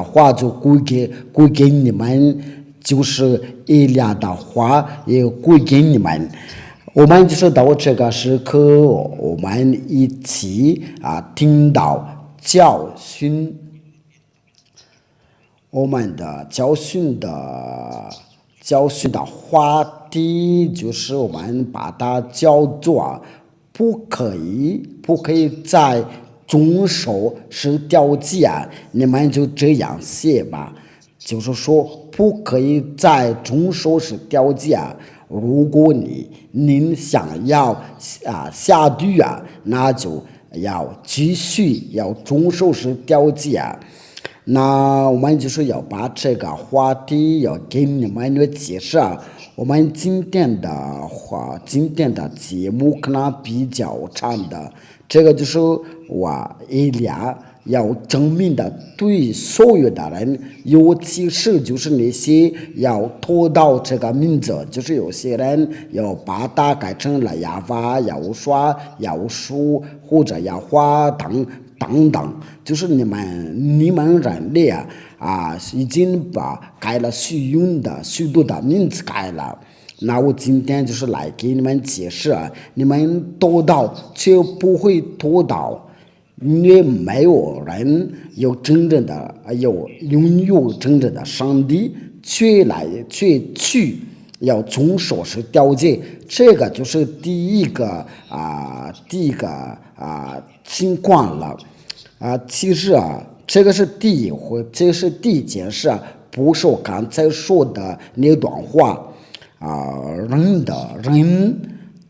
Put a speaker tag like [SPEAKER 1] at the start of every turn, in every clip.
[SPEAKER 1] 的话就归给你们，就是以利亚的话也归给你们。我们就是到这个时刻，我们一起听到教训。我们的教训的话题就是我们把它叫做不可以在遵守是条件，你们就这样写吧，就是说不可以在遵守是条件。如果您想要下地那就要继续要遵守是条件。那我们就是要把这个话题要给你们的解释。我们今天的节目可能比较长的，这个就是我以利亚要证明的对所有的人，尤其是就是那些要拖到这个名字，就是有些人要把它改成了亚法、亚乌刷、亚乌书或者亚花等等，就是你们人类已经把改了许多的名字改了。那我今天就是来给你们解释，你们拖到却不会拖到，因为没有人拥有真正的上帝，却去要遵守是条件。这个就是第一个情况了。其实这个是第一件事，不是我刚才说的那段话。人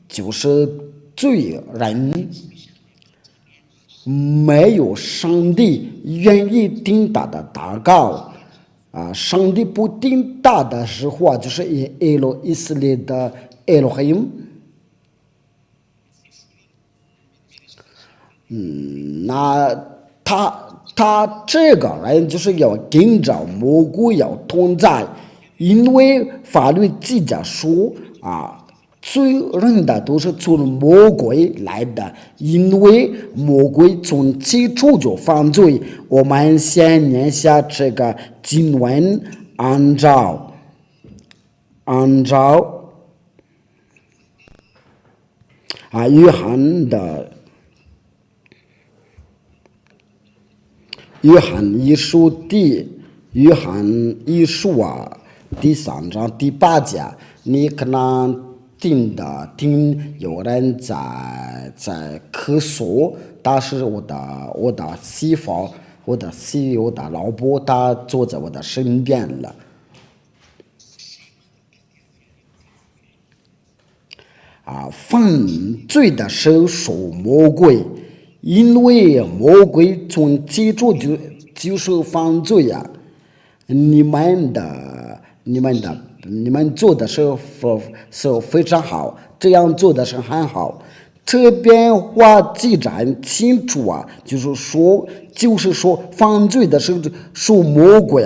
[SPEAKER 1] 就是罪人，没有上帝愿意听他的祷告。上帝不听他的时候，就是以色列的耶路黑姆。那他这个人就是要跟着魔鬼要同在，因为法律记着说罪人的都是从魔鬼来的，因为魔鬼从起初就犯罪。我们先念下这个经文，按照约翰一书第3章第8节，你可能听有人在咳嗽，但是我的媳妇，我的老婆，她坐在我的身边了。犯罪的是属魔鬼，因为魔鬼从起初就是犯罪你们做的是非常好，这样做的是很好。这边话记载很清楚就是说犯罪的是属魔鬼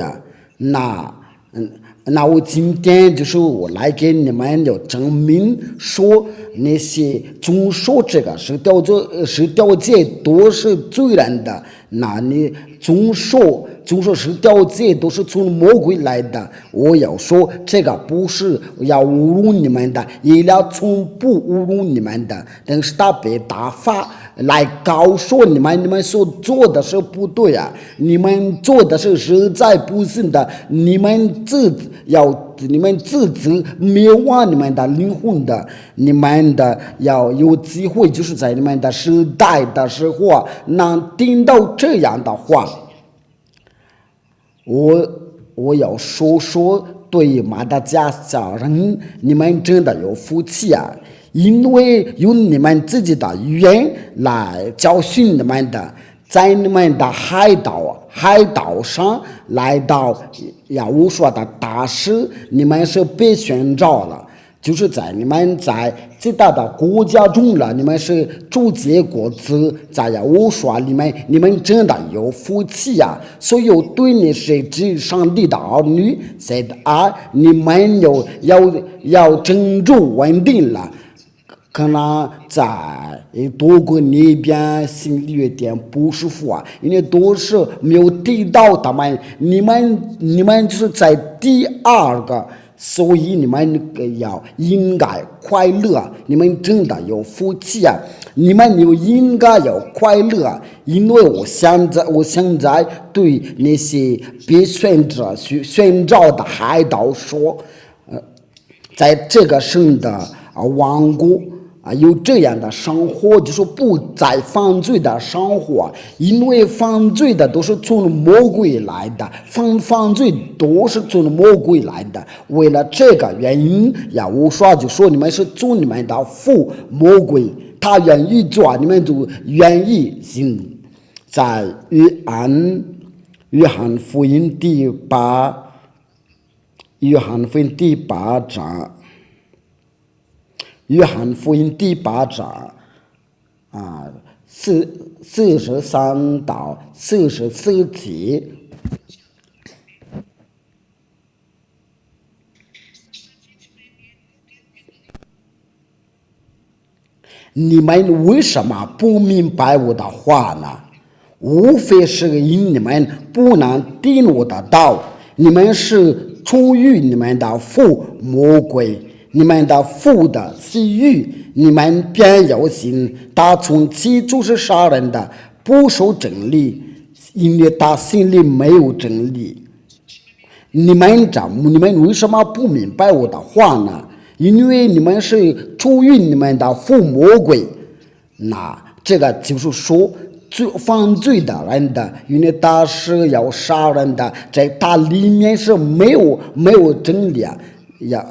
[SPEAKER 1] 那我今天就是我来给你们要证明说，那些遵守这个是条件都是罪人的，那你遵守是条件都是从魔鬼来的。我要说这个不是要侮辱你们的，也要从不侮辱你们的，但是他被打发来告诉你们所做的是不对你们做的是实在不行的，你们自己灭亡你们的灵魂的，你们的要有机会，就是在你们的时代的时候能听到这样的话。我要说对马达加斯加人，你们真的有福气因为用你们自己的语言来教训你们的，在你们的海岛上来到亚乌说的大使，你们是被选召了，就是在你们在最大的国家中了，你们是主结果子，在亚乌说里面，你们真的有福气所有对你是指上帝的儿女，你们要珍住稳定了。可能在多过那边心里有点不舒服啊，因为都是没有得到他们，你们就是在第二个，所以你们应该快乐，你们真的有福气啊，你们就应该要快乐，因为我现在对那些被选召的海盗说，在这个神的王国。有这样的生活，就是不再犯罪的生活，因为犯罪的都是从魔鬼来的，犯罪都是从魔鬼来的。为了这个原因呀，我就说你们是从你们的父魔鬼，他愿意做，你们就愿意行。在约翰福音第八章。约翰福音第8章43到44节，你们为什么不明白我的话呢？无非是因你们不能听我的道，你们是出于你们的父魔鬼。你们的父的私欲，你们便要信，他从起就是杀人的，不守真理，因为他心里没有真理。你们为什么不明白我的话呢？因为你们是出于你们的父魔鬼。那这个就是说，犯罪的人的，因为他是要杀人的，在他里面是没有真理呀。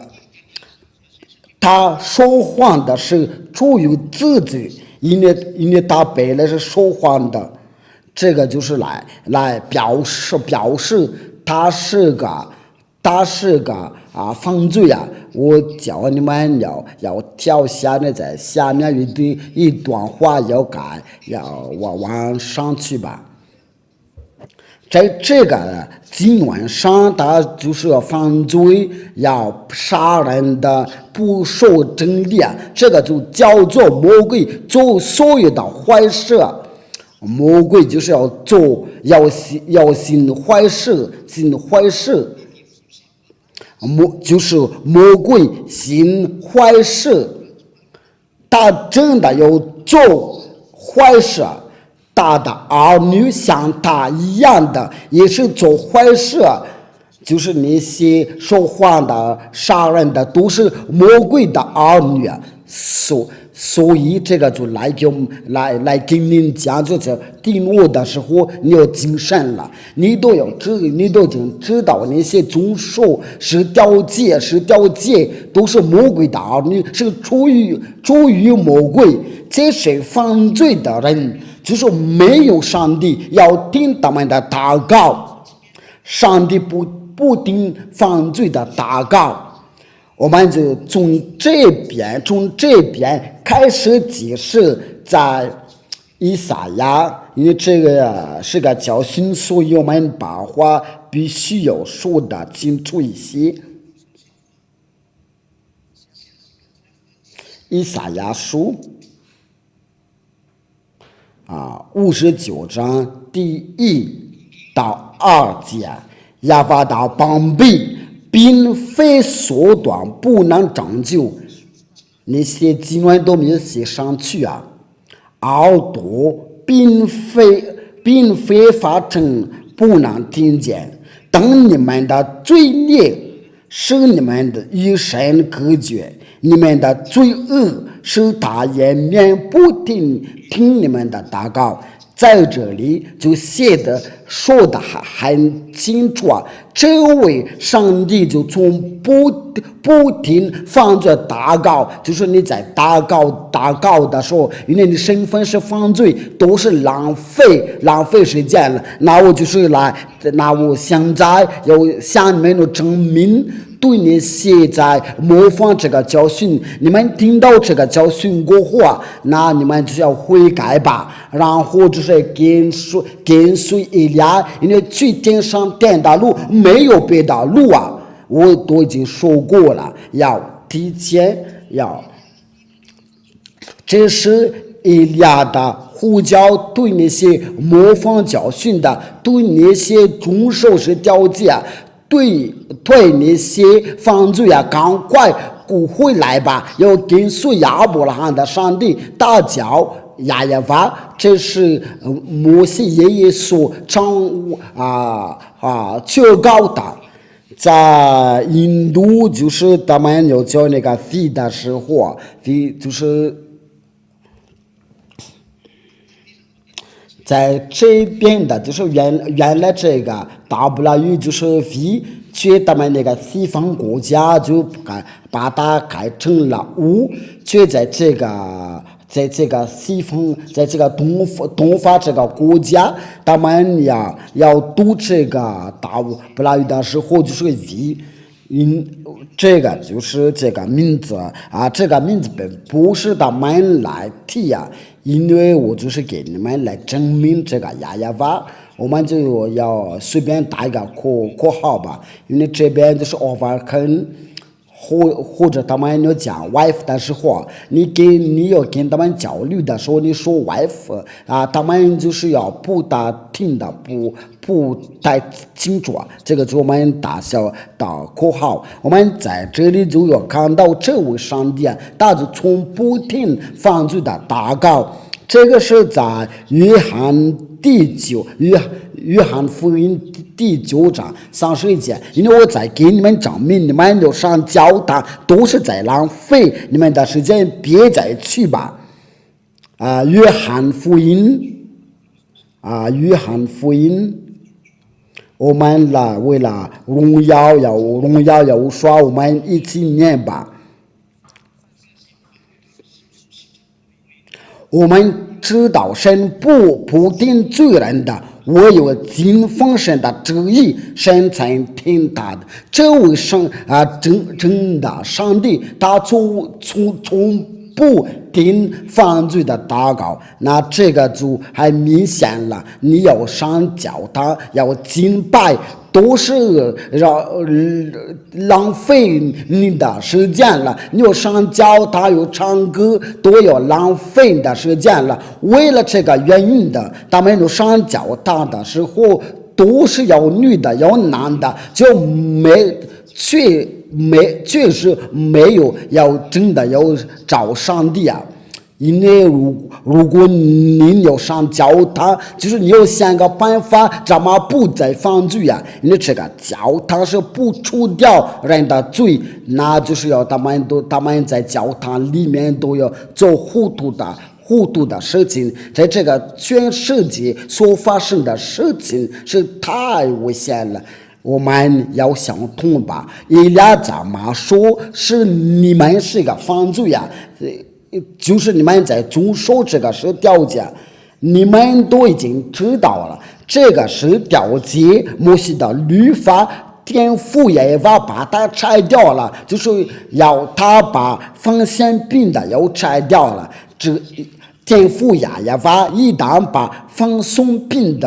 [SPEAKER 1] 他说谎的是出于自己，因为他本来是说谎的，这个就是来表示他是个犯罪啊！我叫你们要跳下来，在下面一段话要往上去吧。在这个经文上，他就是要犯罪，要杀人的，不守真理，这个就叫做魔鬼做所有的坏事。魔鬼就是要行坏事，就是魔鬼行坏事，他真的要做坏事。他的儿女像他一样的也是做坏事，就是那些说谎的、杀人的都是魔鬼的儿女，所以这个就来跟您讲，就是听我的时候你要谨慎了，你都已经知道那些遵守10条戒都是魔鬼的儿女，是出于魔鬼。这些犯罪的人就是没有上帝要听他们的祷告，上帝不听犯罪的祷告。我们就从这边开始解释，在以赛亚，因为这个是个教训，所以我们把话必须要说的清楚一些。以赛亚书59章第1到2节，亚法的膀臂并非缩短不能拯救，那些经文都没有写上去啊。耳朵并非发成不能听见，当你们的罪孽使你们的与神隔绝，你们的罪恶使他也免不听你们的祷告。在这里就写的说的很清楚啊，这位上帝就从不听犯罪祷告，就是你在祷告的时候，因为你身份是犯罪，都是浪费时间了。那我现在要向你们证明，对你现在模仿这个教训，你们听到这个教训过后啊，那你们就要悔改吧，然后就是跟随以利亚，因为去天上天的路没有别的路啊，我都已经说过了，要提前要这是以利亚的呼叫，对那些模仿教训的，对那些遵守是条件，对那些犯罪赶快归回来吧，要跟随亚伯拉罕的上帝大叫亚耶娃。这是摩西爷爷所求告的。在印度就是他们要叫那个feed的时候，就是在这边的，就是原来这个大不拉语就是feed，去他们那个西方国家就把它改成了五，却在这个西方，在这个东方这个国家，他们要读这个大不拉语的时候就是V，这个就是这个名字这个名字不是他们来提因为我就是给你们来证明这个亚耶娃，我们就要随便打一个括号吧，因为这边就是 overcome。或者他们要讲 wife 的时候，你要跟他们交流的时候，你说 wife 他们就是要不大听的，不太清楚，这个就我们打小的括号。我们在这里就要看到这位上帝，他就从不听犯罪的祷告。这个是在约翰福音第9章31节，因为我在给你们证明，你们要上教堂都是在浪费你们的时间，别再去吧。约翰福音，我们为了荣耀要说，我们一起念吧。我们知道神不定罪人的，我有尽奉神的旨意，神才听他的。这位真的上帝，他从不听犯罪的祷告，那这个就还明显了。你要上教堂，要敬拜，都是浪费你的时间了。你要上教堂，要唱歌，都要浪费你的时间了。为了这个原因的，他们要上教堂的时候，都是要女的，要男的，就确实没有要真的要找上帝因为如果你要上教堂，就是你要想个办法怎么不再犯罪因为这个教堂是不除掉人的罪，那就是要他们在教堂里面都要做糊涂的事情，在这个全世界所发生的事情是太危险了。我们要想通吧，以利亚怎么说是你们是个犯罪就是你们在遵守这个是条件，你们都已经知道了，这个是条件。摩西的律法，天父也把它拆掉了，就是要他把放线饼的要拆掉了。天父也把一旦把放线饼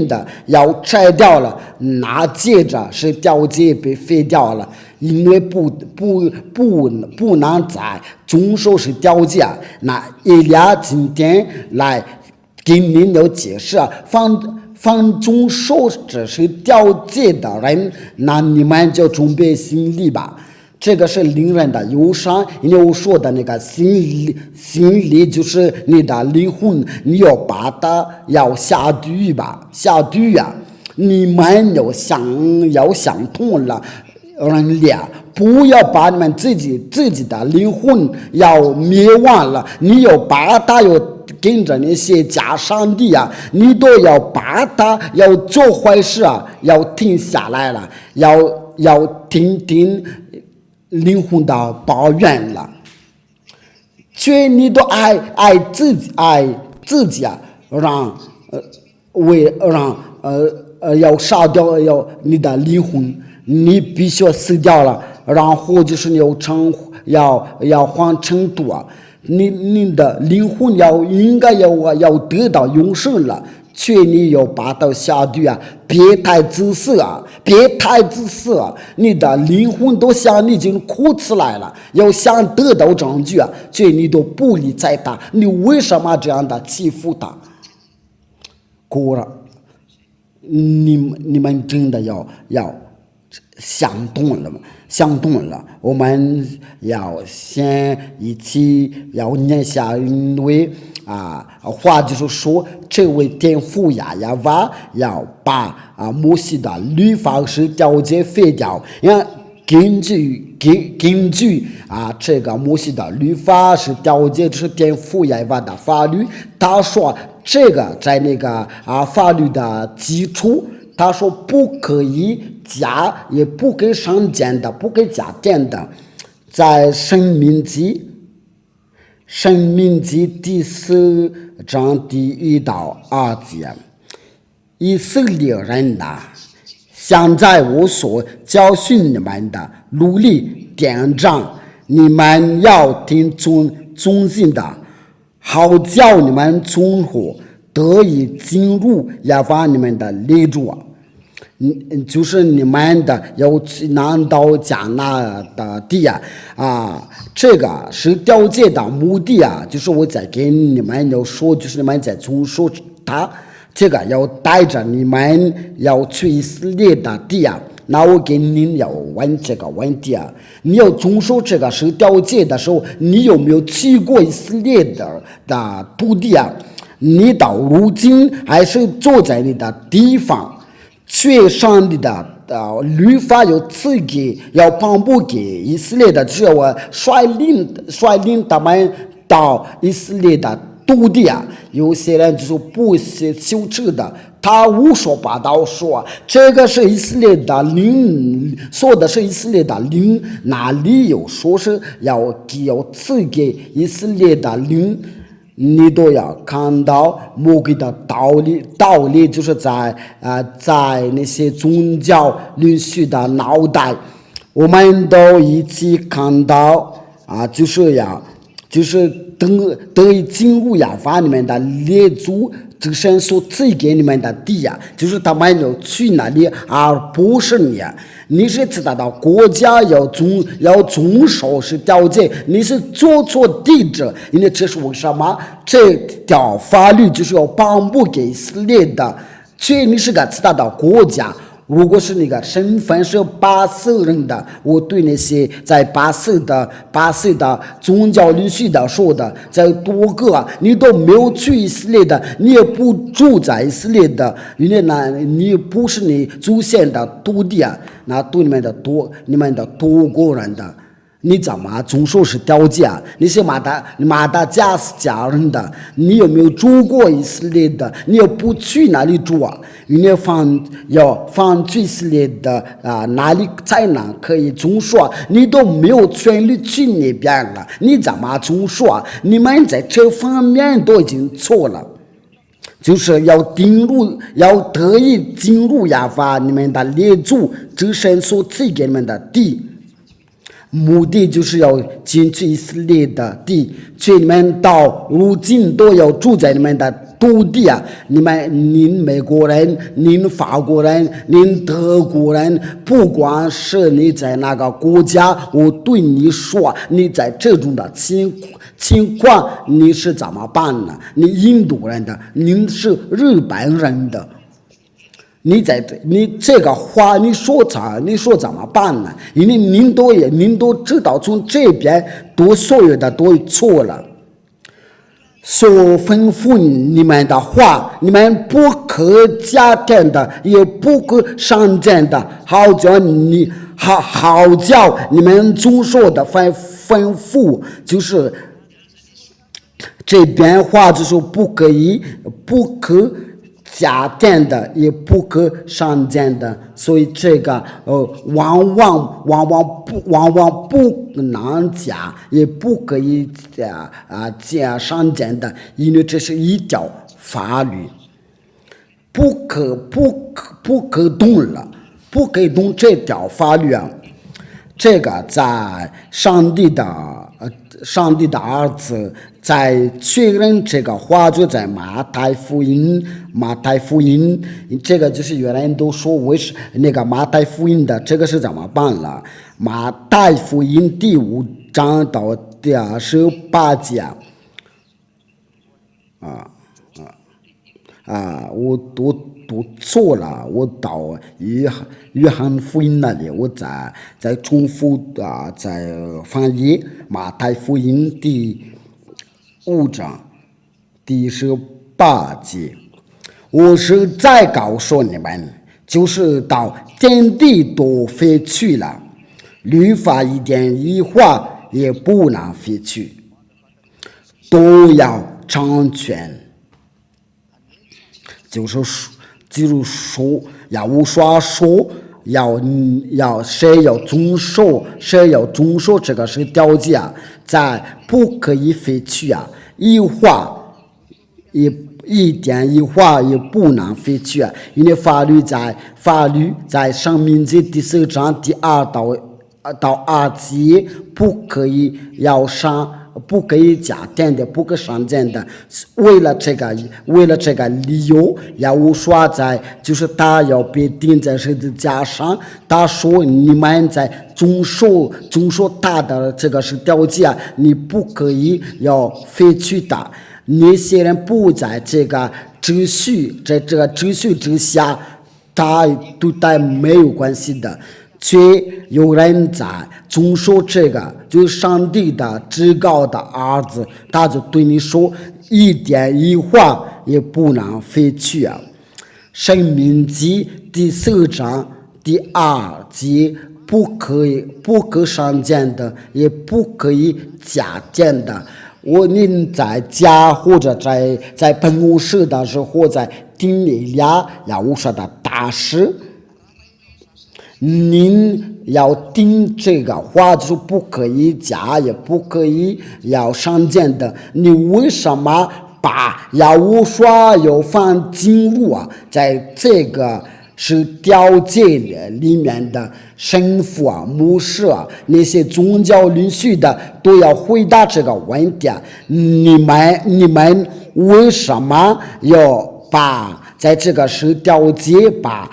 [SPEAKER 1] 的要拆掉了，那接着是条件被废掉了，因为不能再遵守是条件。那以利亚今天来给你要解释放遵守这是条件的人，那你们就准备心理吧。这个是令人的忧伤，因为我说的那个心理就是你的灵魂，你要把它要下地狱吧，下地狱你们要想通了，人类不要把你们自己的灵魂要灭亡了，你要把它要跟着那些假上帝你都要把它要做坏事要停下来了，要听灵魂的抱怨了，却你都爱自己要杀掉你的灵魂，你必须要死掉了，然后就是你要换程度你的灵魂应该要得到永生了，劝你要把到下地啊，别太自私啊，别太自私啊！你的灵魂都像你已经哭起来了，要想得到证据啊，劝你都不理睬他，你为什么这样的欺负他？果然，你们真的要想通了吗？想通了，我们要先一起要念下因为话就是说，这位天父亚娃要把摩西的律法是调解废掉，根据这个摩西的律法是调解是天父亚娃的法律，他说这个在那个法律的基础。他说不可以加，也不可以上减的，不可以加减的。在申命记第4章第1到2节，以色列人呐，现在我所教训你们的律例典章，你们要听遵行的，好叫你们存活，得以进入耶和华你们的列祖。就是你们的要拿到迦南的地这个是调解的目的就是我在给你们要说，就是你们在遵守它，这个要带着你们要去以色列的地那我给您要问这个问题你要遵守这个是调解的时候，你有没有去过以色列的土地你到如今还是坐在你的地方。确上帝的律法要赐给，要颁布给以色列的，只要我率领他们到以色列的土地有些人就是不羞耻的，他胡说八道说这个是以色列的灵，说的是以色列的灵，哪里有说是要赐给以色列的灵？你都要看到魔鬼的道理就是在那些宗教领袖的脑袋，我们都一起看到就是得以进入耶和华你们的列祖之神所赐给你们的地就是他们要去那里，而不是你是知道的国家要遵守是调解，你是做错地址，因为这是为什么？这条法律就是要颁布给以色列的，确你是个知道的国家。如果是那个身份是巴色人的，我对那些在巴色的宗教领袖的说的，在多个你都没有去以色列的，你也不住在以色列的，因为你不是你祖先的土地那对你们的多国人的。你怎么总说是调解你是马达加斯加人的，你有没有住过以色列的？你又不去哪里住因为放去以色列的哪里才能可以总说你都没有权利去那边了，你怎么总说你们在这方面都已经错了，就是要得以进入耶和华你们的列祖之神所赐给你们的地，目的就是要进去以色列的地，所以你们到如今都要住在你们的土地您美国人，您法国人，您德国人，不管是你在哪个国家，我对你说，你在这种的情况你是怎么办呢？你印度人的，您是日本人的。你这个话你说怎么办呢？因为您都知道从这边所有的都错了，所吩咐你们的话，你们不可加减的，也不可上减的，好叫你们遵守的吩咐，就是这边话就是不可加减的，也不可上减的，所以这个往往不能加，也不可以加上减的，因为这是一条法律，不可动了，不可以动这条法律这个在上帝的上帝的儿子在确认这个话，就在马太福音，这个就是原来人都说为是那个马太福音的，这个是怎么办了？马太福音第5章到第28节我读错了，我到约翰福音那里，我再重复再翻译马太福音第5章第18节。我是再告诉你们，就是到天地都废去了，律法一点一画也不能废去，都要成全。就是说，要说谁要遵守这个是条件，在不可以废去一点一画也不能废去因为法律在申命记第4章第2到2节不可以不可以加添的，不可上减的。为了这个理由，要说就是他要被钉在十字架上。他说你们在遵守他的这个是条件，你不可以要废去的。那些人不在这个秩序之下，他对他没有关系的。却有人在遵守这个，就是上帝的至高的儿子，他就对你说，一点一画也不能废去申命记第4章第2节，不可上减的，也不可以加减的。您在家或者在办公室的时候，或在厅里要说的大事。您要听这个话，就是不可以加，也不可以要上减的。你为什么把要说要放进入在这个是条件里面的神父牧师那些宗教领袖的都要回答这个问题你们为什么要把在这个是条件把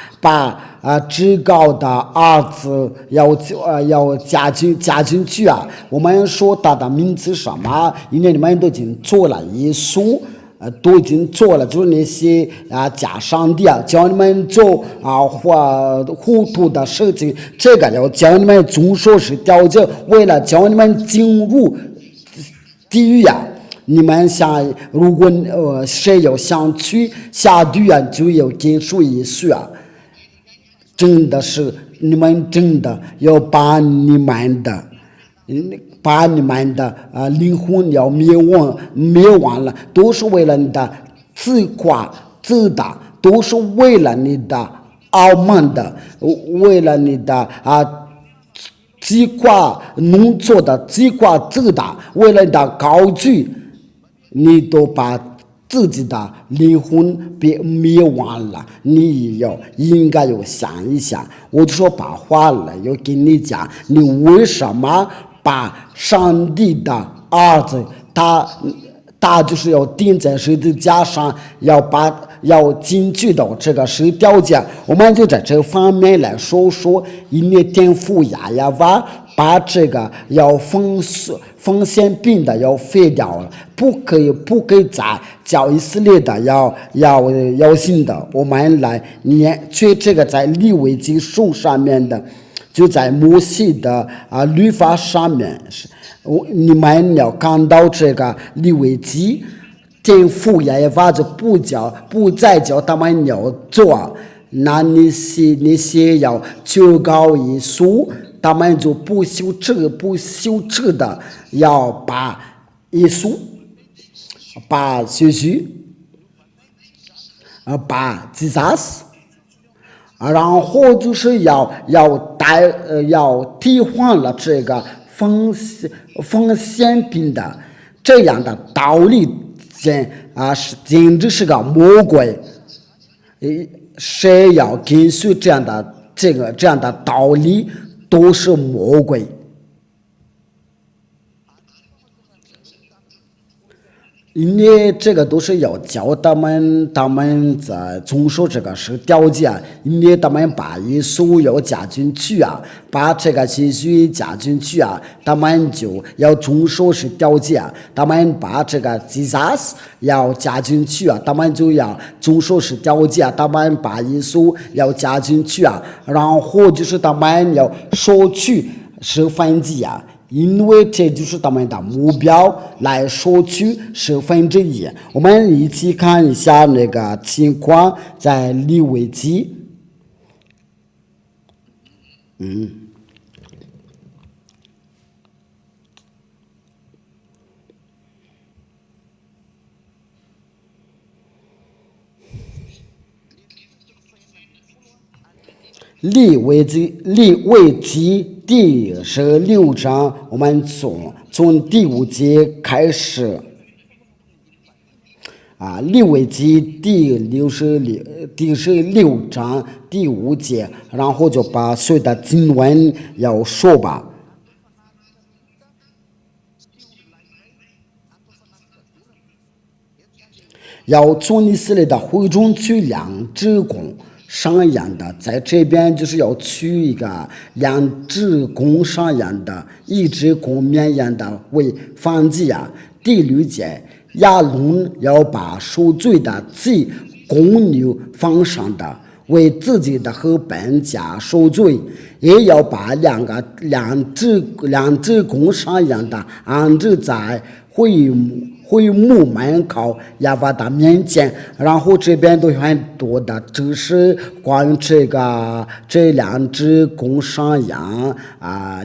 [SPEAKER 1] 至高的儿子要加进去我们说他的名字什么？因为你们都已经做了耶稣。都已经做了，就是那些假上帝教你们做糊涂的事情，这个要教你们遵守是条件，为了教你们进入地狱你们想，如果谁要想去下地狱就要接受耶稣真的是你们真的要把你们的灵魂要灭亡了，都是为了你的自夸自大，都是为了你的傲慢的，为了你的自夸弄错的自夸自大，为了你的高举，你都把自己的灵魂被灭亡了。你应该要想一想，我就说把话了要跟你讲，你为什么把上帝的儿子他就是要钉在十字架上，要进去到这个十条件。我们就在这方面来说说，因为天父亚娃把这个要封献病的要废掉了，不可以再叫以色列的要信的。我们来念这个在利未记书上面的，就在摩西的律法上面，你们要看到这个利未记，天父亚娃就不再叫他们要做，那些要求告耶稣，他们就不羞耻的要把耶稣把耶稣把自杀死。然后就是要替换了这个封献品的这样的道理，简直是个魔鬼。谁要跟随这样的道理，都是魔鬼。因为这个都是要教他们在遵守这个是条件，因为他们把耶稣要加进去啊，把这个情绪加进去啊，他们就要遵守是条件，他们把这个 Jesus 要加进去啊，他们就要遵守是条件，他们把耶稣要加进去啊，然后就是他们要收取十分之一啊。因为这就是他们的目标，来收取1/10。我们一起看一下那个情况，在利未记，利未记第16章，我们从第5节开始。利未记第16章第5节，然后就把所有的经文要说吧。要从以色列的会中取2只公上样的，在这边就是要取一个2只公上样的，1只公绵羊的为燔祭啊。第6节，亚伦要把赎罪的祭公牛放上的，为自己的和本家赎罪，也要把两只公上样的安置在会幕门口亚法的面前，然后这边都有很多的知识关于这2只公山羊那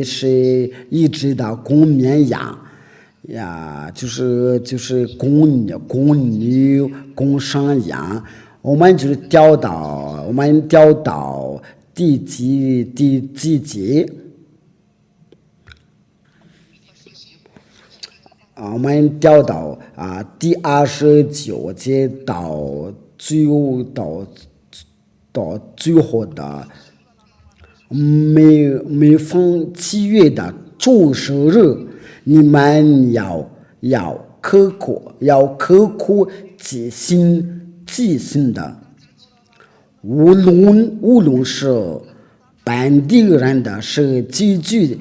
[SPEAKER 1] 是1只的公绵羊呀，就是公牛、公山羊。我们调到第几节？我们调到第29节到最后的每逢7月的主日，你们要刻苦记心的，无论是本地人的，是寄居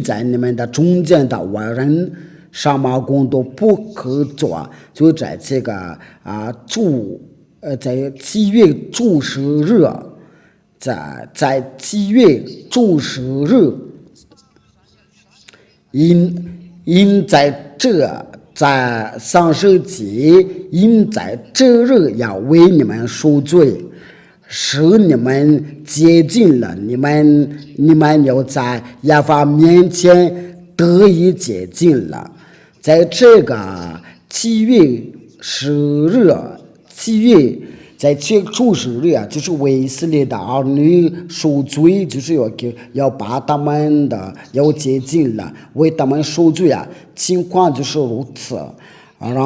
[SPEAKER 1] 在你们的中间的外人，什么工都不可做。就在这个在7月主日，在7月主日，因在30节，因在这日要为你们赎罪，使你们接近了，你们要在亚法面前得以接近了。在这个7月10日，在这主日啊，就是为以色列的儿女赎罪，就是要把他们的要接近了，为他们赎罪啊，情况就是如此。然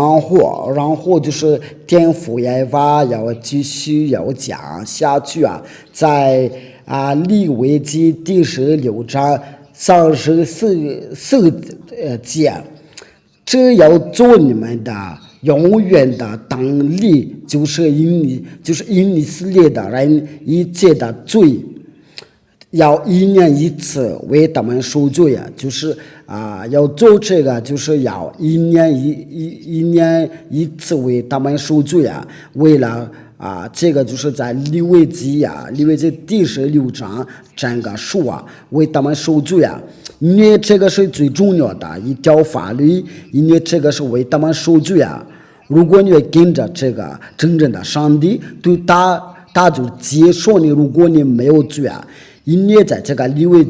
[SPEAKER 1] 后就是天父耶和华要继续要讲下去啊，在利未记第16章34节，这要做你们的永远的党例，就是因以色列的人一切的罪，要1年1次为他们赎罪啊，就是要做这个，就是要一年一次为他们赎罪啊。为了这个就是在利未记第16章整个书啊，为他们赎罪啊。因为这个是最重要的一条法律，因为这个是为他们赎罪啊。如果你跟着这个真正的上帝，对他就接受你。如果你没有罪啊，因为在这个利未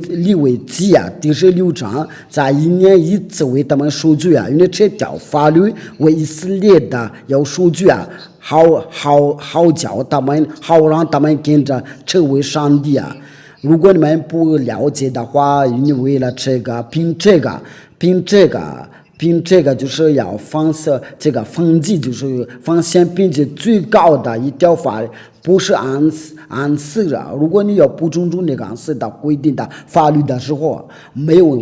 [SPEAKER 1] 记第16章，在1年1次为他们赎罪啊。因为这条法律为以色列的要赎罪啊，好叫他们，好让他们跟着成为上帝啊。如果你们不了解的话，你为了这个凭这个并这个就是要防止这个封禁，就是防限并且最高的一条法律，不是按时的。如果你要不尊重那个按时的规定的法律的时候，没有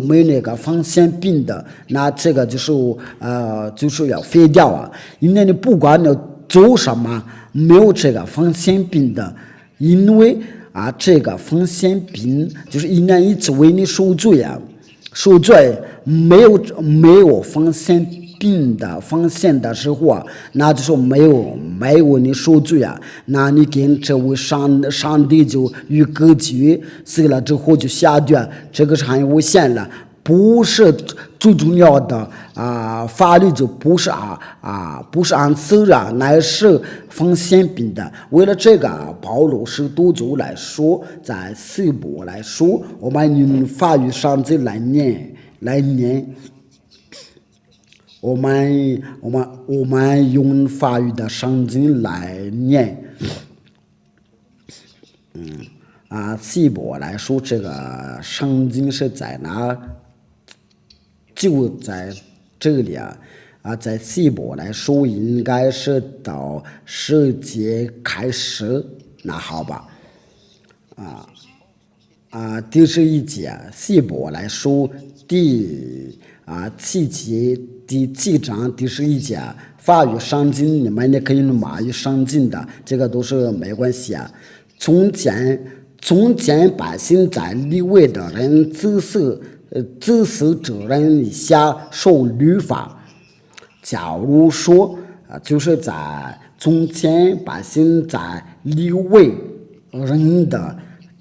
[SPEAKER 1] 那个防限并的，那这个就是要废掉啊。因为你不管你要做什么，没有这个防限并的，因为这个防限并就是一年一次为你受罪啊。受罪没有防限并的防限的时候啊，那就是没有你受罪啊，那你跟这位上帝就与隔绝，死了之后就下地，这个是很危险了。不是最重要的法律就不是按时的，乃是防限并的。为了这个，保罗使徒就来说，在希伯来说，我们用法语上字来念，我们用法语的圣经来念。希伯来说，这个圣经是在哪？就在这里在希伯来说应该是到10节开始，那好吧，第11节，希伯来说第7节第7章第11节，法语圣经你们也可以用马语圣经的，这个都是没关系啊。从前百姓在利未的人自私责任以下受律法。假如说就是在从前百姓在利未人的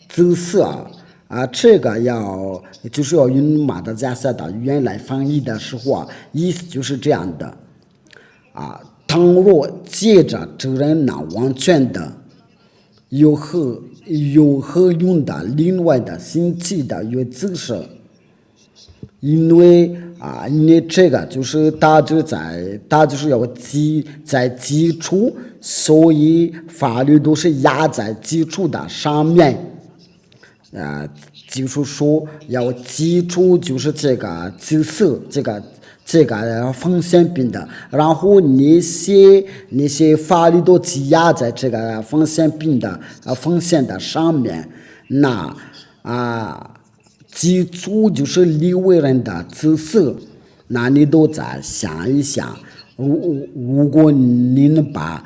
[SPEAKER 1] 自私这个就是要用马达加斯的语言来翻译的时候意思就是这样的倘若借着责任那完全的有何用的另外的新奇的有知识，因为这个就是它就是要在基础，所以法律都是压在基础的上面。就是说要基础就是这个知识，这个风险并的，然后那些法律都积压在这个风险并的风险的上面，那基础就是利未人的知识，那你都再想一想。如果你能把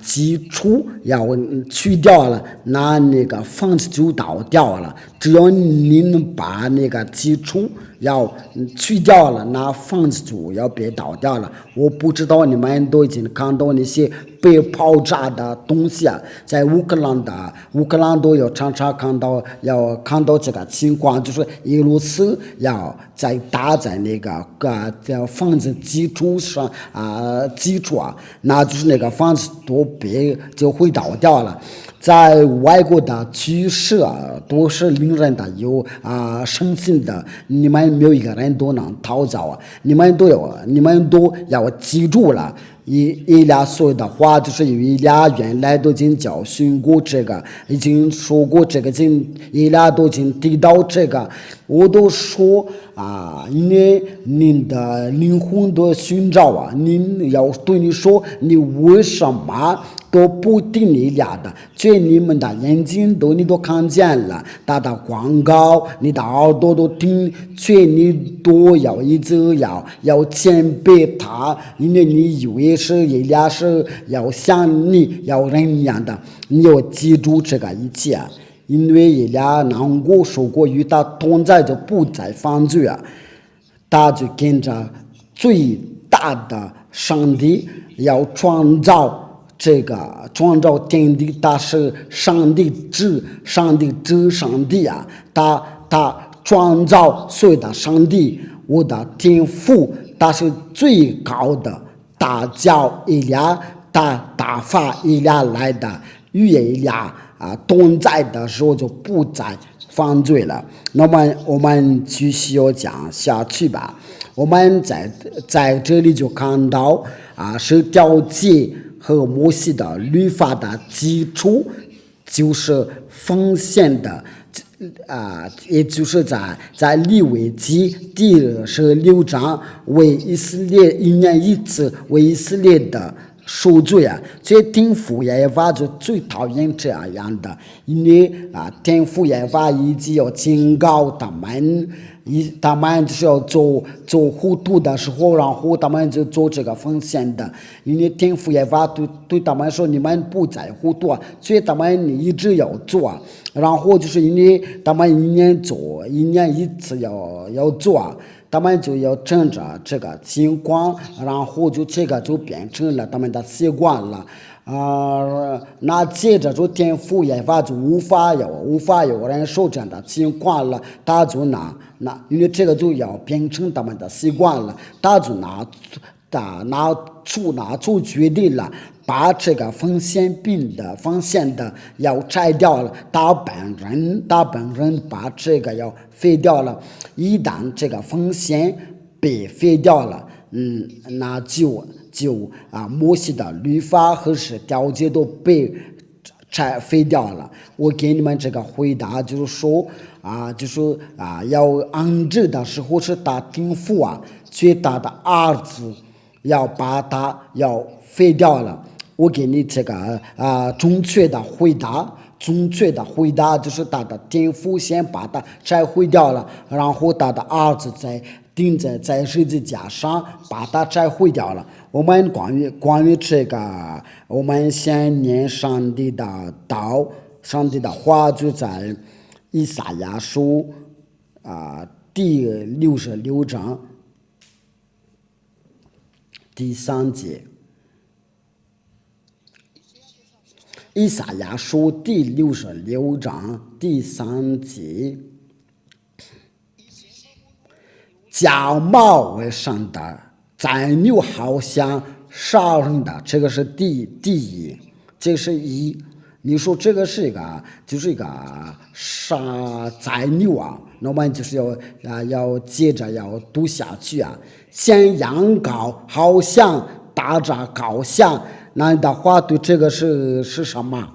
[SPEAKER 1] 基础要去掉了，那个房子就倒掉了。只要你能把那个基础要去掉了，那房子就要别倒掉了。我不知道你们都已经看到那些被爆炸的东西在乌克兰都有常常看到这个情况，就是俄罗斯要再打在那个房子基础上那就是那个房子都别就会倒掉了。在外国的趋势都是令人的有伤心的，你们没有一个人都能逃走你们都要记住了。以俩说的话，就是以俩原来都已经教训过这个，已经说过这个，以俩都已经提到这个，我都说因为您的灵魂都寻找您要对你说，你为什么都不听你俩的？却你们的眼睛你都看见了，他的广告，你的耳朵都听，却你都要一直要谦卑他，因为你以为是一俩是要像你要人样的，你要记住这个一切因为一俩难过受过与他同在就不再犯罪他就跟着最大的上帝要创造天地，他是上帝他创造所有的上帝，我的天父，他是最高的，他叫以利亚，他打发以利亚来的，与以利亚同在的时候就不再犯罪了。那么我们继续要讲下去吧。我们在这里就看到是条诫和摩西的律法的基础，就是奉献的也就是在利未记第16章为以色列一年一次为以色列的赎罪啊，这天父耶和华就最讨厌这样的，因为天父耶和华已经要警告他们就是要做糊涂的时候，然后他们就做这个奉献的，因为天父耶和华对他们说，你们不在糊涂啊，所以他们一直要做啊，然后就是因为他们一年一次要做啊，他们就要趁着这个情况，然后就这个就变成了他们的习惯了。那接着就天父耶和华就无法有人受这样的情况了，他就因为这个就要变成他们的习惯了，他就拿出决定了，把这个奉献的要拆掉了，他本人把这个要废掉了，一旦这个奉献被废掉了，那就摩西的律法和是条件都被废掉了。我给你们这个回答就是说要安置的时候是他天父最大的儿子要把它要废掉了。我给你这个正确的回答就是他的天父先把它拆毁掉了，然后他的儿子钉在十字架上把它拆毁掉了。我们关于这个，我们先念上帝的道，上帝的话就在以赛亚书第66章第3节。以赛亚书第66章第3节，假冒为神的宰牛好像杀人的，这个是第一，这个是一。你说这个是就是一个杀宰牛那么就是要接着要读下去先羊羔好像打着羔相，那的话对这个是什么？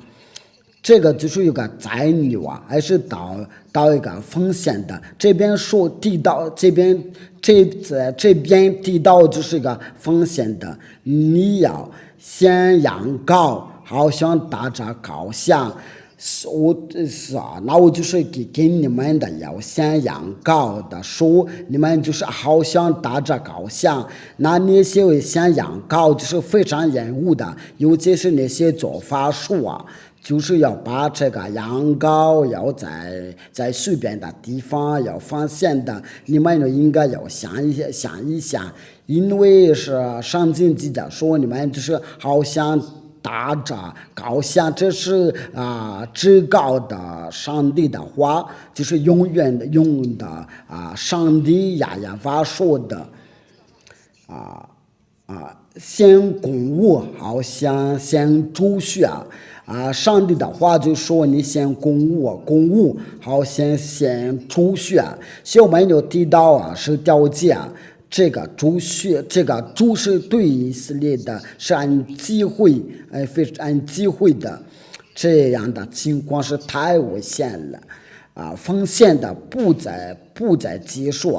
[SPEAKER 1] 这个就是一个宰牛还是到一个奉献的？这边说提到这边提到就是一个奉献的，你要先羊羔，好像打着羔相。那我就是给你们的要先羊羔的说，你们就是好像打着羔相，那些先羊羔就是非常厌恶的，尤其是那些做法术就是要把这个羊羔要在随便的地方要放献的，你们应该要想一想，因为是圣经记载说你们就是好像打着羔相，这是至高的上帝的话，就是永远的用的上帝耶和华说的先公物好像先主血上帝的话就说你先公物好像先主血。所以我们有提到是条件这个主血，这个主是对以色列的是按机会的，这样的情况是太危险了奉献的不再结束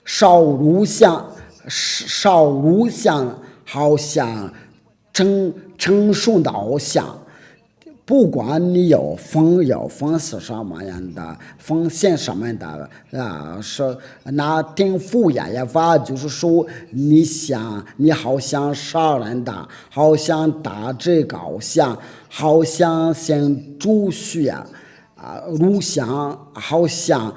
[SPEAKER 1] 少如像好像成熟的偶像，不管你有奉是什么样的奉献什么的是那天父耶和华就是说你好像杀人的，好像打这个偶像，好像先主血如像好像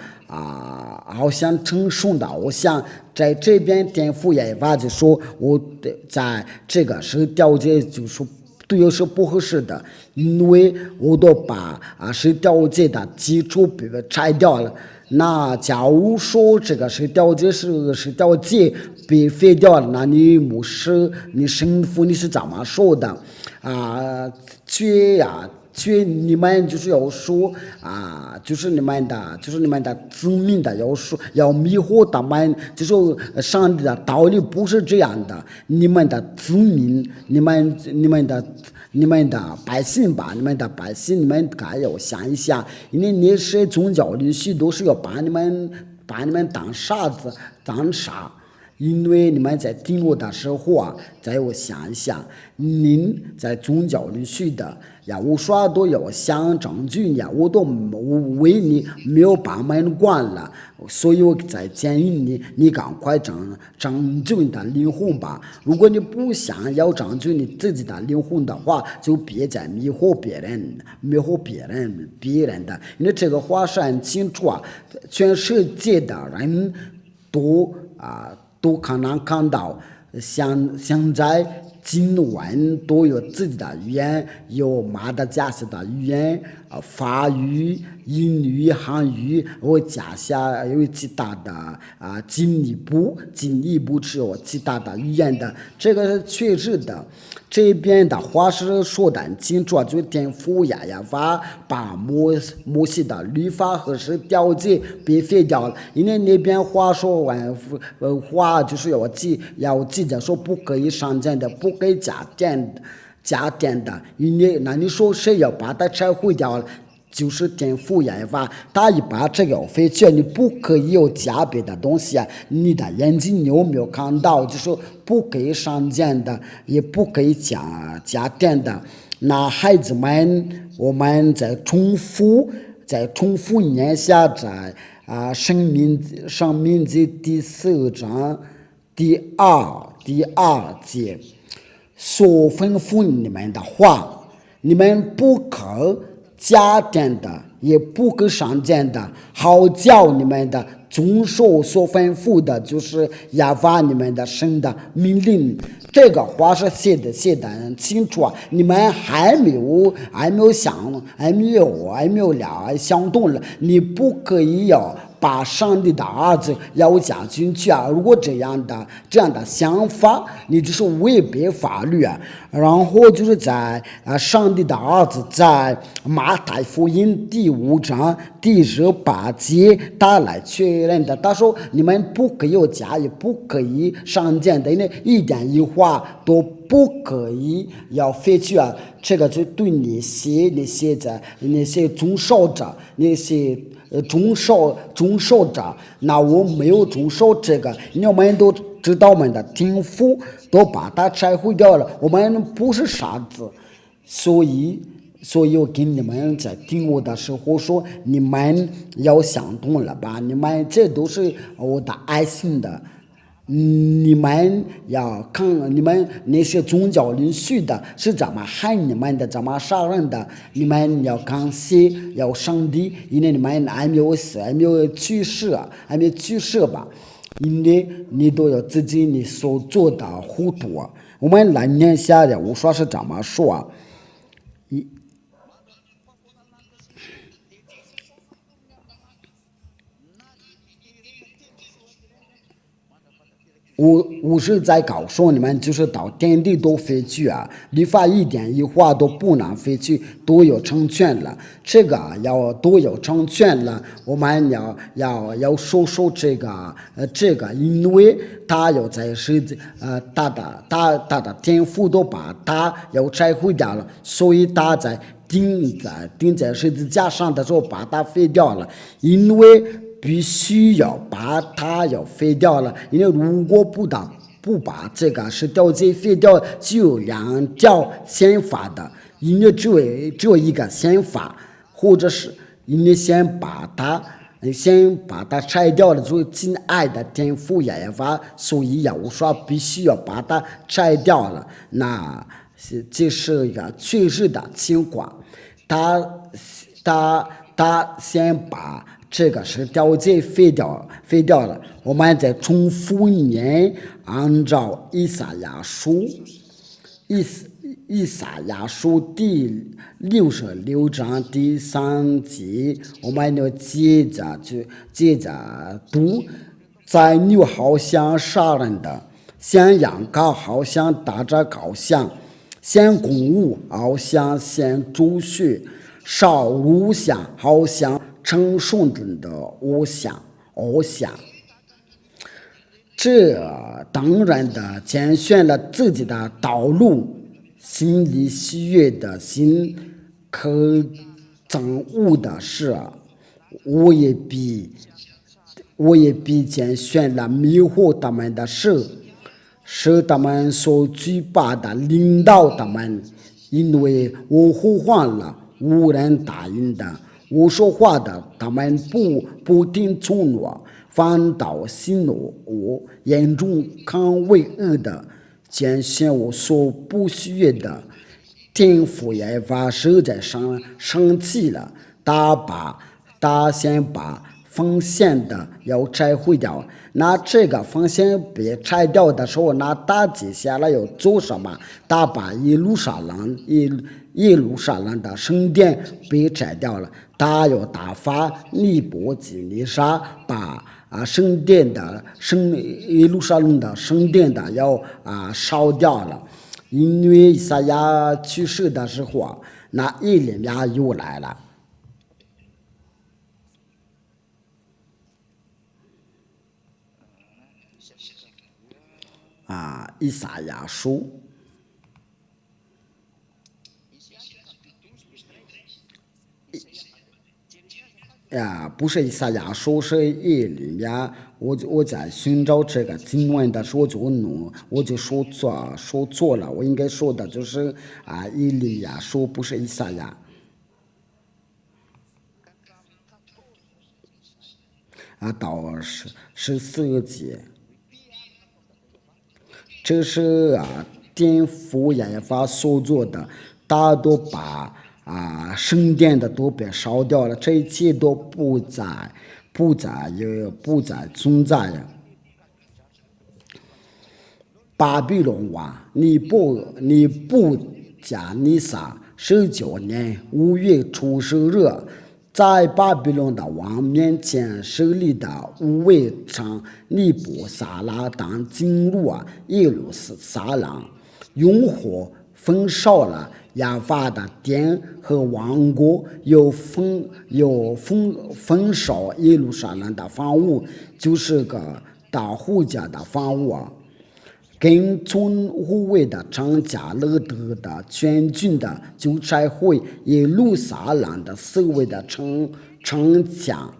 [SPEAKER 1] 成熟的偶像，在这边天父耶和华就说我在这个是条件就说对我是不合适的，因为我都把是条件的基础被拆掉了。那假如说这个是条件被废掉了，那你牧师你神父你是怎么说的去你们就是要说就是你们的子民的要迷惑他们，就是上帝的道理不是这样的。你们的子民，你们的百姓吧，你们的百姓，你们该要想一想，因为那些宗教领袖都是要把你们当傻子当傻。因为你们在听我的时候再我想一想，您在宗教里去的呀，我说都要想证据呀，我都为你没有把门关了，所以我在建议你赶快拯救你的灵魂吧。如果你不想要拯救你自己的灵魂的话，就别再迷惑别人的，因为这个话是很清楚全世界的人都可能看到，现在今晚都有自己的语言，有马达加斯的语言，法语、英语、韩语，我加下有其他的进一步是有其他的语言的，这个是确实的。这边的话是说的很清楚，就天父亚法把摩西的律法和是条件被废掉了，因为那边话说完话就是要记着说不可以上阵的，不可以加点的，因为那你说谁要把它拆毁掉了？就是天父亚法，他一把这个废去，你不可以有加别的东西你的眼睛你有没有看到？就说不可以上箭的，也不可以加点的。那孩子们，我们再重复念下在生命记第4章第二节，所吩咐你们的话，你们不可加点的，也不可上谏的，好叫你们的遵守所吩咐的，就是亚法你们的神的命令。这个话是写的很清楚你们还没有想动了，你不可以把上帝的儿子要加进去如果这样的想法，你就是违背法律然后就是在上帝的儿子在马太福音第5章第18节他来确认的，他说你们不可以加，也不可以上谏的，因为一点一话都不可以要废去这个就对那些遵守者，那些遵守者，那我没有遵守这个，你们都知道我们的天父都把它拆毁掉了，我们不是傻子，所以我跟你们在听我的时候说，你们要想通了吧？你们这都是我的爱心的。你们要看你们那些宗教领袖的是怎么害你们的，怎么杀人的，你们要感谢要上帝，因为你们还没有死，还没有去世吧，因为你都要自己你所做的糊涂我们来念下来，我说是怎么说我是在告诉你们，就是到天地都废去律法一点一划都不能废去，都有成全了。这个都有成全了，我们要说这个，因为他要在他的天父都把他要拆毁掉了，所以他在钉在十字架上的时候把它废掉了，因为必须要把它要废掉了，因为如果不把这个是条件废掉，只有2条宪法的，因为只有一个宪法，或者是因为先把它拆掉了，就亲爱的天父亚法，所以我说必须要把它拆掉了，那这是一个确实的情况，他先把这个是条件废掉了，我们再重复念，按照以赛亚书第66章第3节，我们要接着读，宰牛好像杀人的，像羊羔好像打着羔羊，献公物，好像献猪血；烧乳香，好像称颂的偶像。这当然的拣选了自己的道路，心里喜悦的心可憎恶的事，我也必拣选了迷惑他们的事，使他们所惧怕的领导他们，因为我呼唤了，无人答应的。我说话的，他们不听从我，反倒息怒我，眼中看为恶的，拣选我所不喜悦的。天父耶和华实在生气了，他先把奉献的要拆毁掉。那这个奉献被拆掉的时候，那他接下来要做什么？他把耶路撒冷的圣殿被拆掉了，他要打发尼布甲尼撒把耶路撒冷的圣殿的要烧掉了。因为以赛亚去世的时候，那以利亚又来了。以赛亚书不是以赛亚书，是以利亚。我在寻找这个经文的时候我就说错了，我应该说的就是以利亚书，不是以赛亚。到14节，这是颠覆耶和华所做的，他都把圣殿的都被烧掉了，这一切都不再存在了。巴比伦王尼布甲尼撒19年5月初10日，在巴比伦的王面前设立的无畏城尼布撒拉当进入耶路撒冷，用火焚烧了亚法的殿和王国，又焚烧耶路撒冷的房屋，就是个大户家的房屋。跟从护卫的张加勒德的全军的就拆毁耶路撒冷的四围的城墙，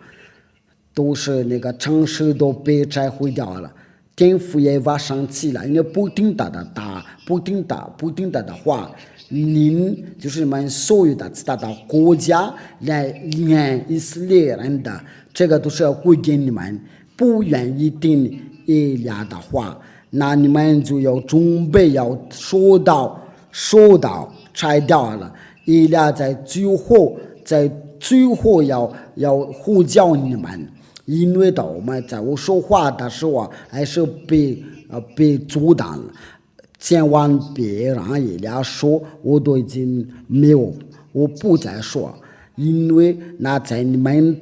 [SPEAKER 1] 都是那个城市都被拆毁掉了。天父耶和华生气了，因为不听他的话，就是你们所有的其他的国家来连以色列人的，这个都是要归给你们，不愿意听耶利亚的话。那你们就要准备要说到拆掉了。耶利亚在最后要呼叫你们，因为我们在我说话的时候还是被阻挡了。千万别让耶利亚说我都已经没有，我不再说。因为那在你们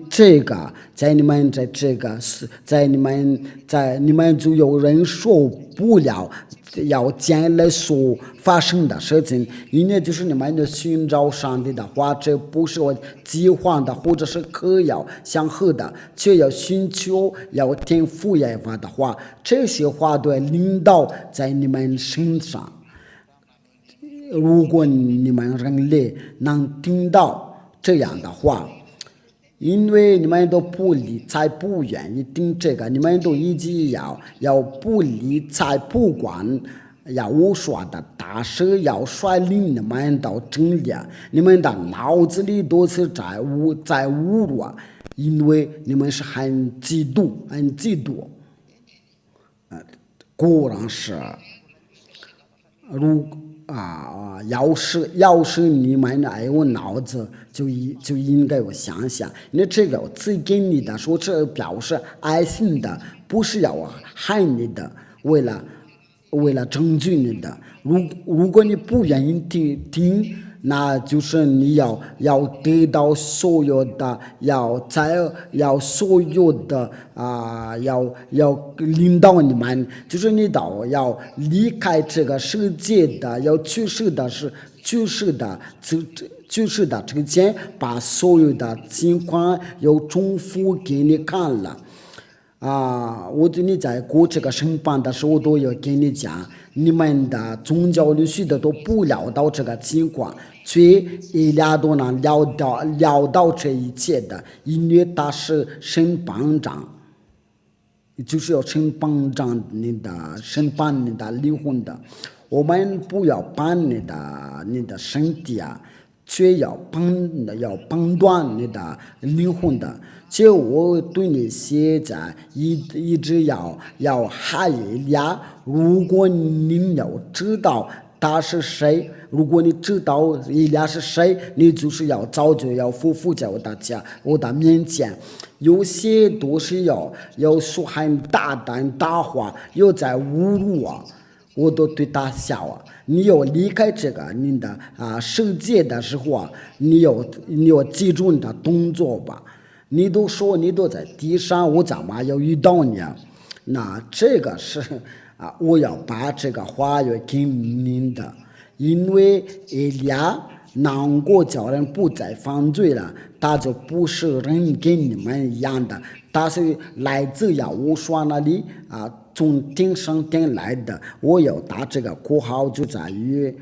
[SPEAKER 1] 就有人受不了要将来所发生的事情，因为就是你们的寻找上帝的话，这不是我计划的或者是可要相合的，却要寻求要听父耶和华的话，这些话都要领导在你们身上。如果你们人类能听到这样的话，因为你们都不理睬，不愿意听这个，你们都一直要不理睬，不管要我说的大事，要率领你们到真理，你们的脑子里都是在侮辱，因为你们是很嫉妒。果然是，要是你们还有脑子，就应该有想想，因为这个赐给你的说这表示爱心的，不是要害你的，为了为了拯救你的。如果你不愿意听，那就是你要得到所有的，要所有的要领导你们，就是你要离开这个世界的，要去世的之前，把所有的情况要重复给你看了。我对你在过这个审判的时候都要跟你讲，你们的宗教律师的都不聊到这个情况，却一俩都能聊到这一切的，因为他是审判长，就是要审判你的灵魂的。我们不要把你的身体却要判断你的灵魂的。就我对你现在一直要喊一下，如果你要知道他是谁，如果你知道伊俩是谁，你就是要早就要匍匐在我的面前。有些都是要说很大胆大话，又在侮辱我，我都对他笑。你要离开这个你的世界的时候你要记住你的动作吧。你都说你都在地上，我怎么要遇到你那这个是我要把这个话要给您的，因为以利亚难过叫人不再犯罪了，他就不是人跟你们一样的，他是来自亚乌刷那里从天上天来的。我要打这个括号就在于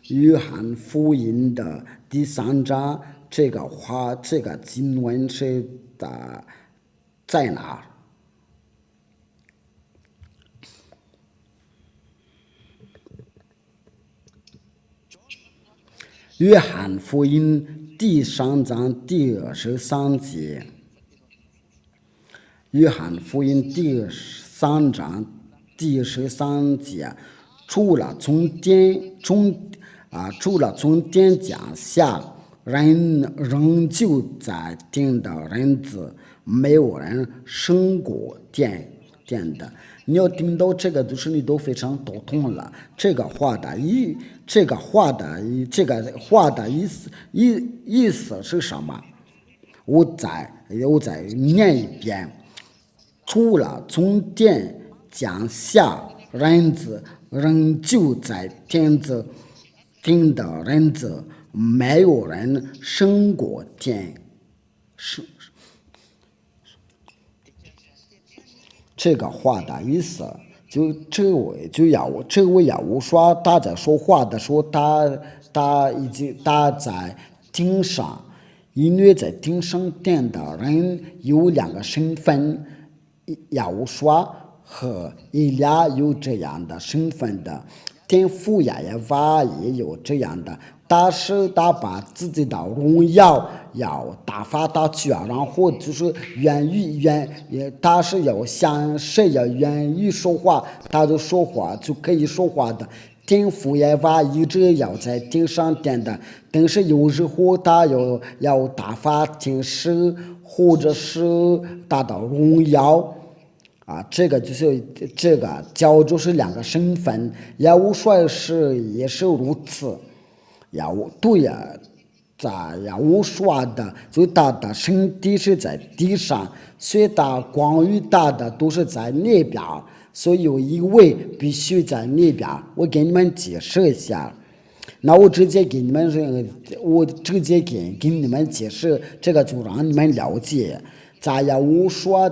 [SPEAKER 1] 约翰福音的第3章。这个话，这个经文是在哪？约翰福音第3章第23节。约翰福音第3章第13节，除了从天降下。人仍旧在天的人子，没有人升过天的。你要听到这个，就是你都非常头痛了。这个话的意思是什么？我再念一遍。除了从天降下人子，仍旧在天的人子。没有人升过天，这个话的意思，这位亚乌刷他在说话的时候，他在天上，因为在天上天的人有2个身份，亚乌刷和以利亚有这样的身份的，天父亚耶娃也有这样的。但是他把自己的荣耀要打发他去然后就是他是要向谁要愿意说话，他就说话就可以说话的。天父耶娃一直要在天上天的，但是有时候他要打发天使或者是他的荣耀这个就是这个叫做是2个身份，亚乌刷也是如此。在亚乌刷的，就他的身体是在地上，所以他关于他的都是在那边，所以有一位必须在那边。我给你们解释一下，那我直接给你们解释，这个就让你们了解。在亚乌刷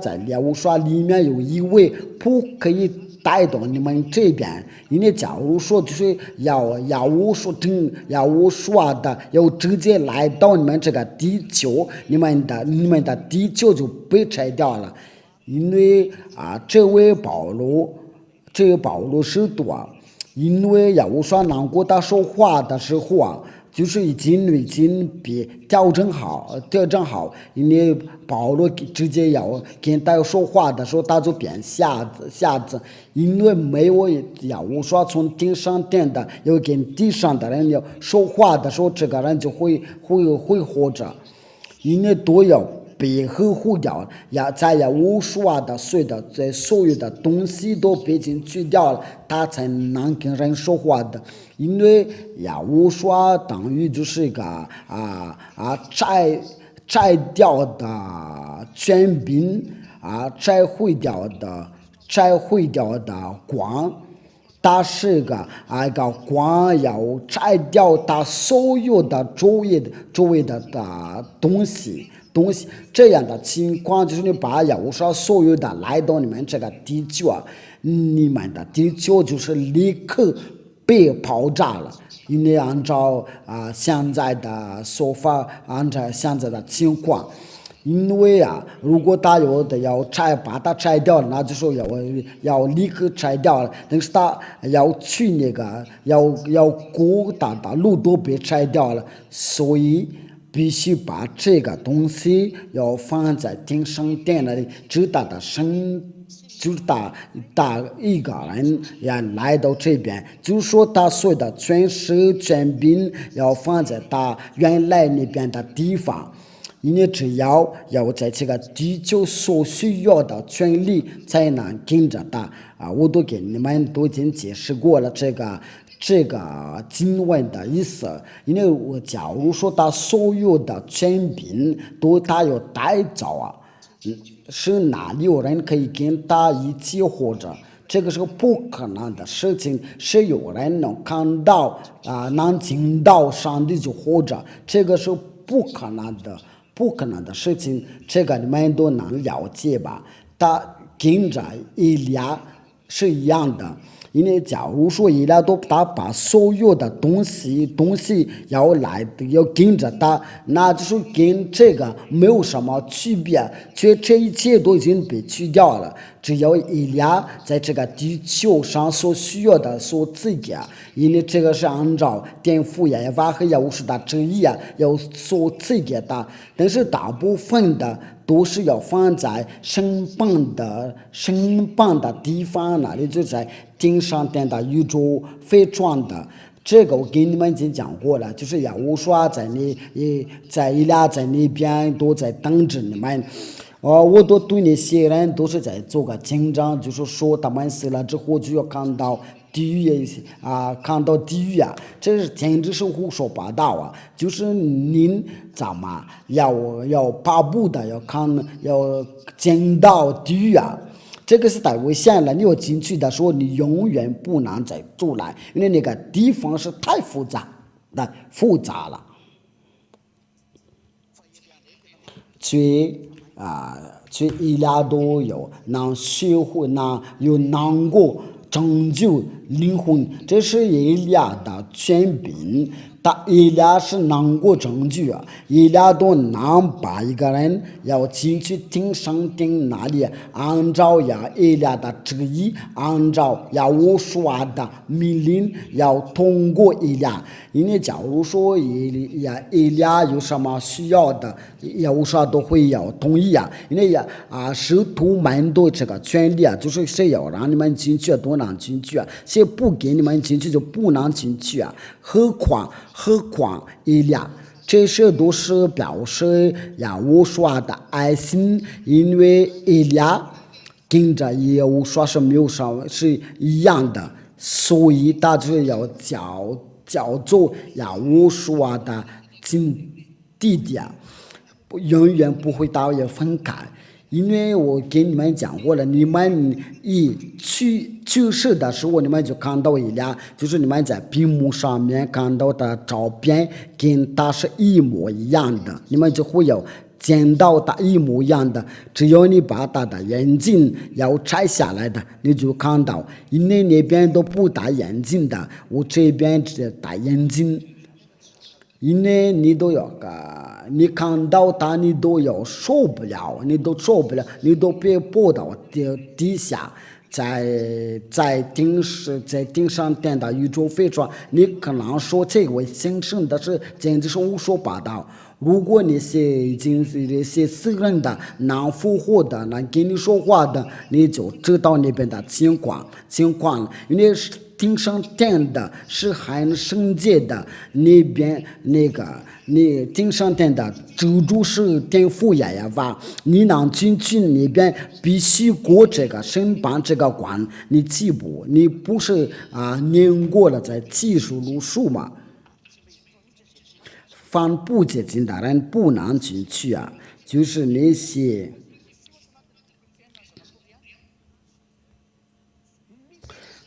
[SPEAKER 1] 里面有一位不可以带到你们这边，因为假如说就是亚乌刷的要直接来到你们这个地球，你们的地球就被拆掉了。因为这位保罗是多，因为亚乌刷难过他说话的时候就是已经被调整好，因为保罗直接要跟他说话的时候，他就变瞎子，因为没有亚乌刷从天上天的，要跟地上的人要说话的时候，这个人就会活着，因为都要被呵护掉了，在无数的所有的东西都被进去掉了，他才能跟人说话的。因为无数等于就是一个摘掉的权柄摘毁掉的光。它是一个光要摘掉它所有的周围的东西，这样的情况就是你把有时候所有的来到你们这个地球你们的地球就是立刻被爆炸了。因为按照现在的说法，按照现在的情况。因为如果他有的把它拆掉了，那就说要立刻拆掉了。但是他要去那个要过大的路都被拆掉了，所以必须把这个东西要放在天上殿那里，直到的就是他一个人也来到这边，就是说他所有的全势全柄要放在他原来那边的地方。因为只要在这个地球所需要的权利才能跟着他我都给你们都已经解释过了这个经文的意思。因为我假如说他所有的权柄都他要带走是哪里有人可以跟他一起活着？这个是个不可能的事情，是有人能看到能听到上帝就活着，这个是不可能的事情，这个你们都能了解吧？他跟着以利亚是一样的。因为假如说以利亚他把所有的东西要跟着他，那就是跟这个没有什么区别，这一切都已经被去掉了。只要以利亚在这个地球上所需要的所自己因为这个是按照天父耶和华和耶和华的旨意要所赐给的，但是大部分的都是要放在升榜的地方那里，就在天上殿的宇宙飞转的。这个我给你们已经讲过了，就是耶和华在以利亚在那边都在等着你们。我都对那些人都是在做个紧张，就是说他们死了之后就要看到地狱看到地狱这是简直是胡说八道就是您怎么要巴不得要见到地狱这个是太危险了。你要进去的时候，你永远不能再出来，因为那个地方是太复杂了。所以以利亚都有能学会能够拯救灵魂，这是以利亚的权柄。以利亚是能够拯救以利亚都能把一个人要进去天上殿那里，按照以利亚的旨意，按照耶和华的命令要通过以利亚。因为假如说以利亚有什么需要的，耶和华都会要同意因为使徒们的这个权利就是谁要让你们进去都能进去谁不给你们进去就不能进去何况以利亚，这些都是表示耶和华的爱心。因为以利亚跟着耶和华是没有是一样的，所以他就要叫做耶和华的弟弟永远不会大家分开。因为我给你们讲过了，你们一去世的时候，你们就看到以利亚，就是你们在屏幕上面看到的照片跟他是一模一样的，你们就会有见到他一模一样的。只要你把他的眼镜要拆下来的，你就看到，因为那边都不戴眼镜的，我这边只戴眼镜。因为你都要你看到他，你都受不了，你都被迫到底下，在顶上殿的宇宙飞船，你可能说这位先生的是简直是胡说八道。如果你是已经是那些死人的能复活的能跟你说话的，你就知道那边的情况了。因为顶上殿的，是很圣洁的，那边你顶上殿的州主是天父耶和华，你能进去那边必须过这个审判这个关，你记不？你不是念过了在记述录书吗？凡不洁净的人不能进去啊，就是那些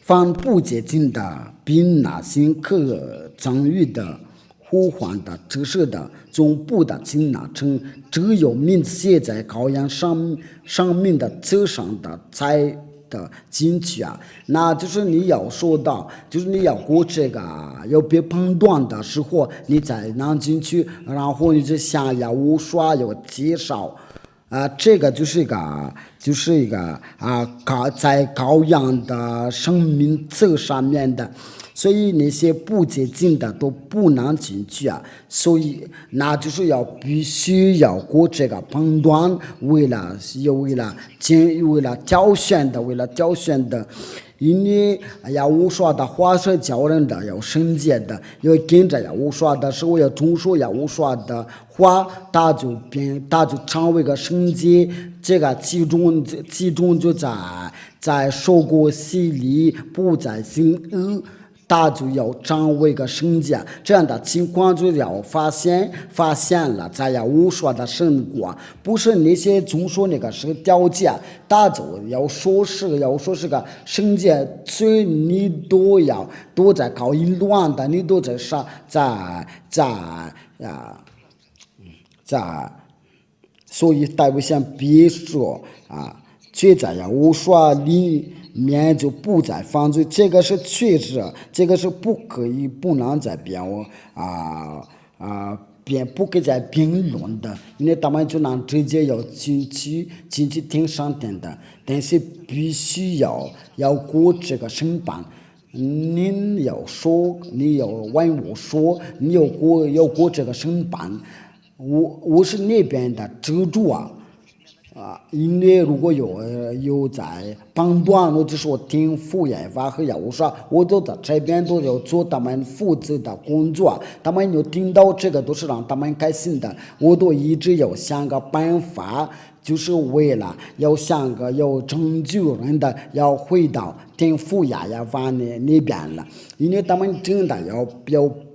[SPEAKER 1] 凡不洁净的，比那些可赠予的、呼唤的、折射的，总不得进那城。只有名字写在羔羊上面的册上的才的进去啊。那就是你要说到，就是你要过这个要被判断的时候，你才能进去，然后你就向耶和华有介绍。这个就是一个在羔羊的生命册上面的，所以那些不洁净的都不能进去啊。所以那就是必须要过这个判断，为了挑选的。因为耶和华的话是叫人的，要圣洁的，要跟着耶和华的时候要遵守耶和华的话，他就成为个圣洁。这个其中就在受过洗礼，不再行恶。他就要成为个圣洁，这样的情况就要发现了，在耶和华的圣国，不是那些总说那个是个条件，他就要说是个圣洁，所以你都在搞淫乱的，你都在所以大卫想别说却在耶和华里面就不再犯罪，这个是确实，这个是不能再不可以再评论的，因为他们就能直接要进去听上殿的，但是必须要过这个审判。你要问我说，你要过这个审判，我是那边的州主因为如果有在判断，我就说听父耶和华和耶和华，我都在这边都要做他们负责的工作，他们有听到这个都是让他们开心的，我都一直要想个办法，就是为了要想个要拯救人的，要回到听父耶和华那边了，因为他们真的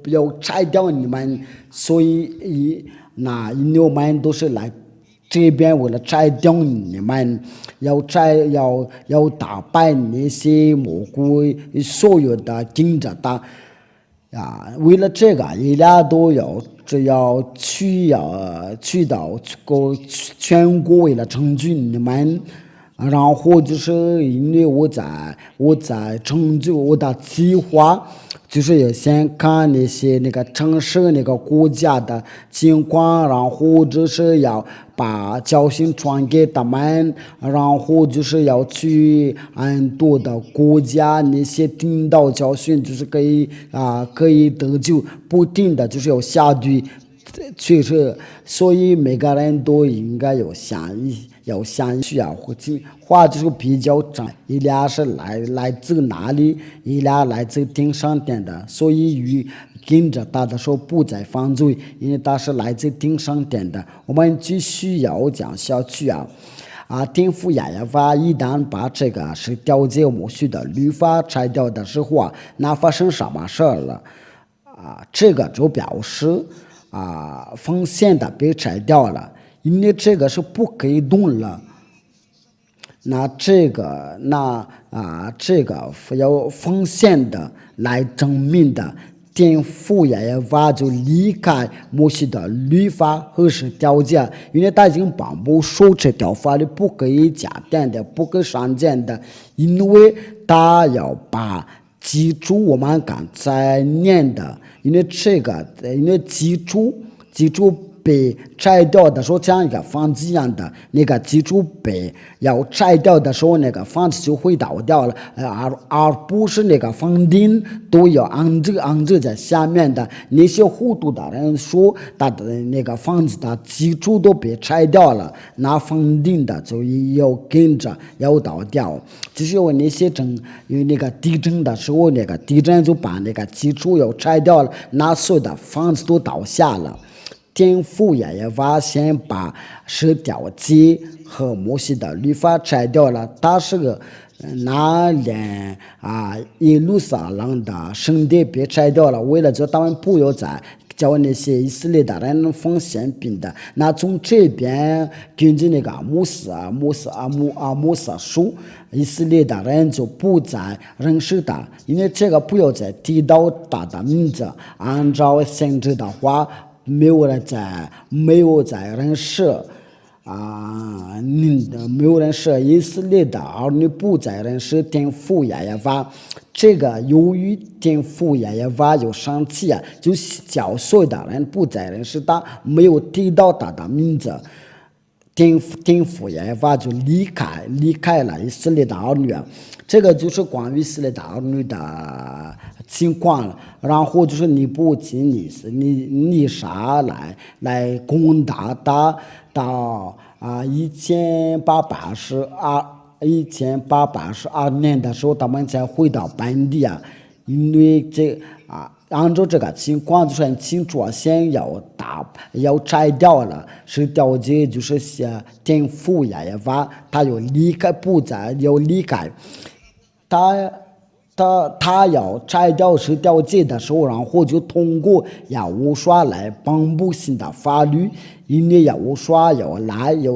[SPEAKER 1] 要拆掉你们，所以因为我们都是来这边为了拆掉你们，要打败那些蘑菇，所有的跟着他为了这个，一俩都只要去到全国为了成就你们，然后就是因为我在成就我的计划。就是要先看那个城市那个国家的情况，然后就是要把教训传给他们，然后就是要去很多的国家那些听到教训，就是可以得救，不听的就是要下地。确实，所以每个人都应该要想需要话就是比较长，一俩是来自哪里，一俩来自顶上殿的，所以跟着他的时候不再犯罪，因为他是来自顶上殿的。我们继续要讲下去天父耶和华一旦把这个是掉节摩西的律法拆掉的时候那发生什么事了这个就表示奉献的被拆掉了，因为这个是不可以动了。那这个要奉献的来证明的，天父耶和华就离开摩西的律法和是条件，因为他已经颁布说这条法律不可以加点的，不可以删减的，因为他要把记住我们刚才念的，因为记住被拆掉的时候，像一个房子一样的那个基础被要拆掉的时候，那个房子就会倒掉了，而不是那个房顶都要昂着在下面的。那些糊涂的人说，他的那个房子的基础都被拆掉了，那房顶的就要跟着要倒掉。就是因为那些有那个地震的时候，那个地震就把那个基础要拆掉了，那所有的房子都倒下了。天父耶和华先把十条诫和摩西的律法拆掉了，他是个那连耶路撒冷的圣殿被拆掉了，为了叫他们不要再叫那些以色列的人奉献品的。那从这边根据那个摩西书，以色列的人就不再认识他，因为这个不要再提到他的名字，按照先知的话。没有在认识没有人是以色列的儿女不再认识天父耶和华。这个由于天父耶和华有生气就叫所有的人不再认识他，没有提到他的名字。天父耶和华就离开了以色列的儿女。这个就是关于以色列的儿女的情况了。然后就是尼布甲尼撒来攻打他到1882年的时候，他们才回到本地因为按照这个情况就是很清楚先要拆掉了十条诫，就是天父耶和华他要离开，不再要离开。他要拆掉十条诫的时候，然后就通过耶和华来颁布新的法律，因为耶和华要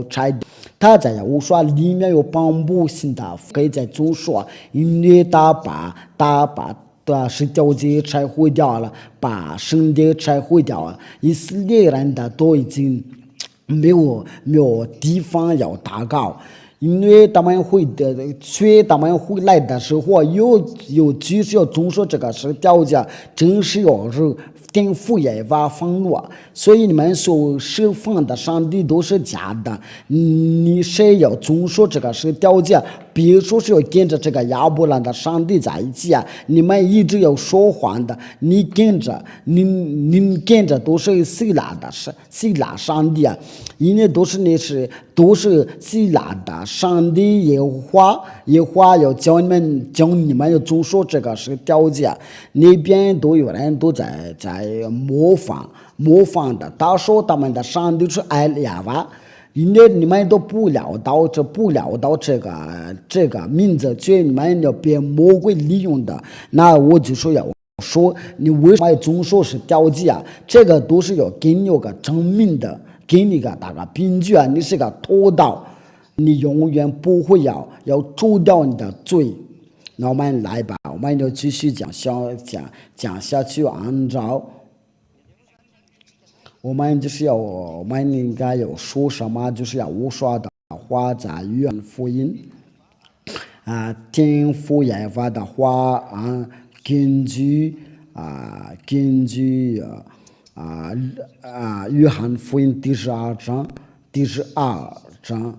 [SPEAKER 1] 拆掉。他在耶和华里面有颁布新的，可以在中说，因为他把十条诫拆毁掉了，把圣殿拆毁掉了，以色列人的都已经没有地方要祷告。因为他们回来的时候，有就是要遵守这个十条诫，真是要天父耶和华愤怒，所以你们所释放的上帝都是假的。你谁要遵守这个十条诫，比如说是要跟着这个亚伯兰的上帝在一起你们一直要说谎的，你跟着都是希腊上帝因为都是希腊的上帝耶和华要教你们要遵守这个十条诫。那边都有人都在模仿的，他说他们的上帝是埃利亚娃，因为你们都不料到这个名字，所以你们要被魔鬼利用的。那我就说你为什么要遵守十条诫这个都是要给你有个证明的，给你个大个凭据你是个偷盗，你永远不会要除掉你的罪。那我们来吧，我们就继续讲下去，按照我们应该要说什么，就是要无说的话，在约翰福音天父耶和华的话根据约翰福音第12章第49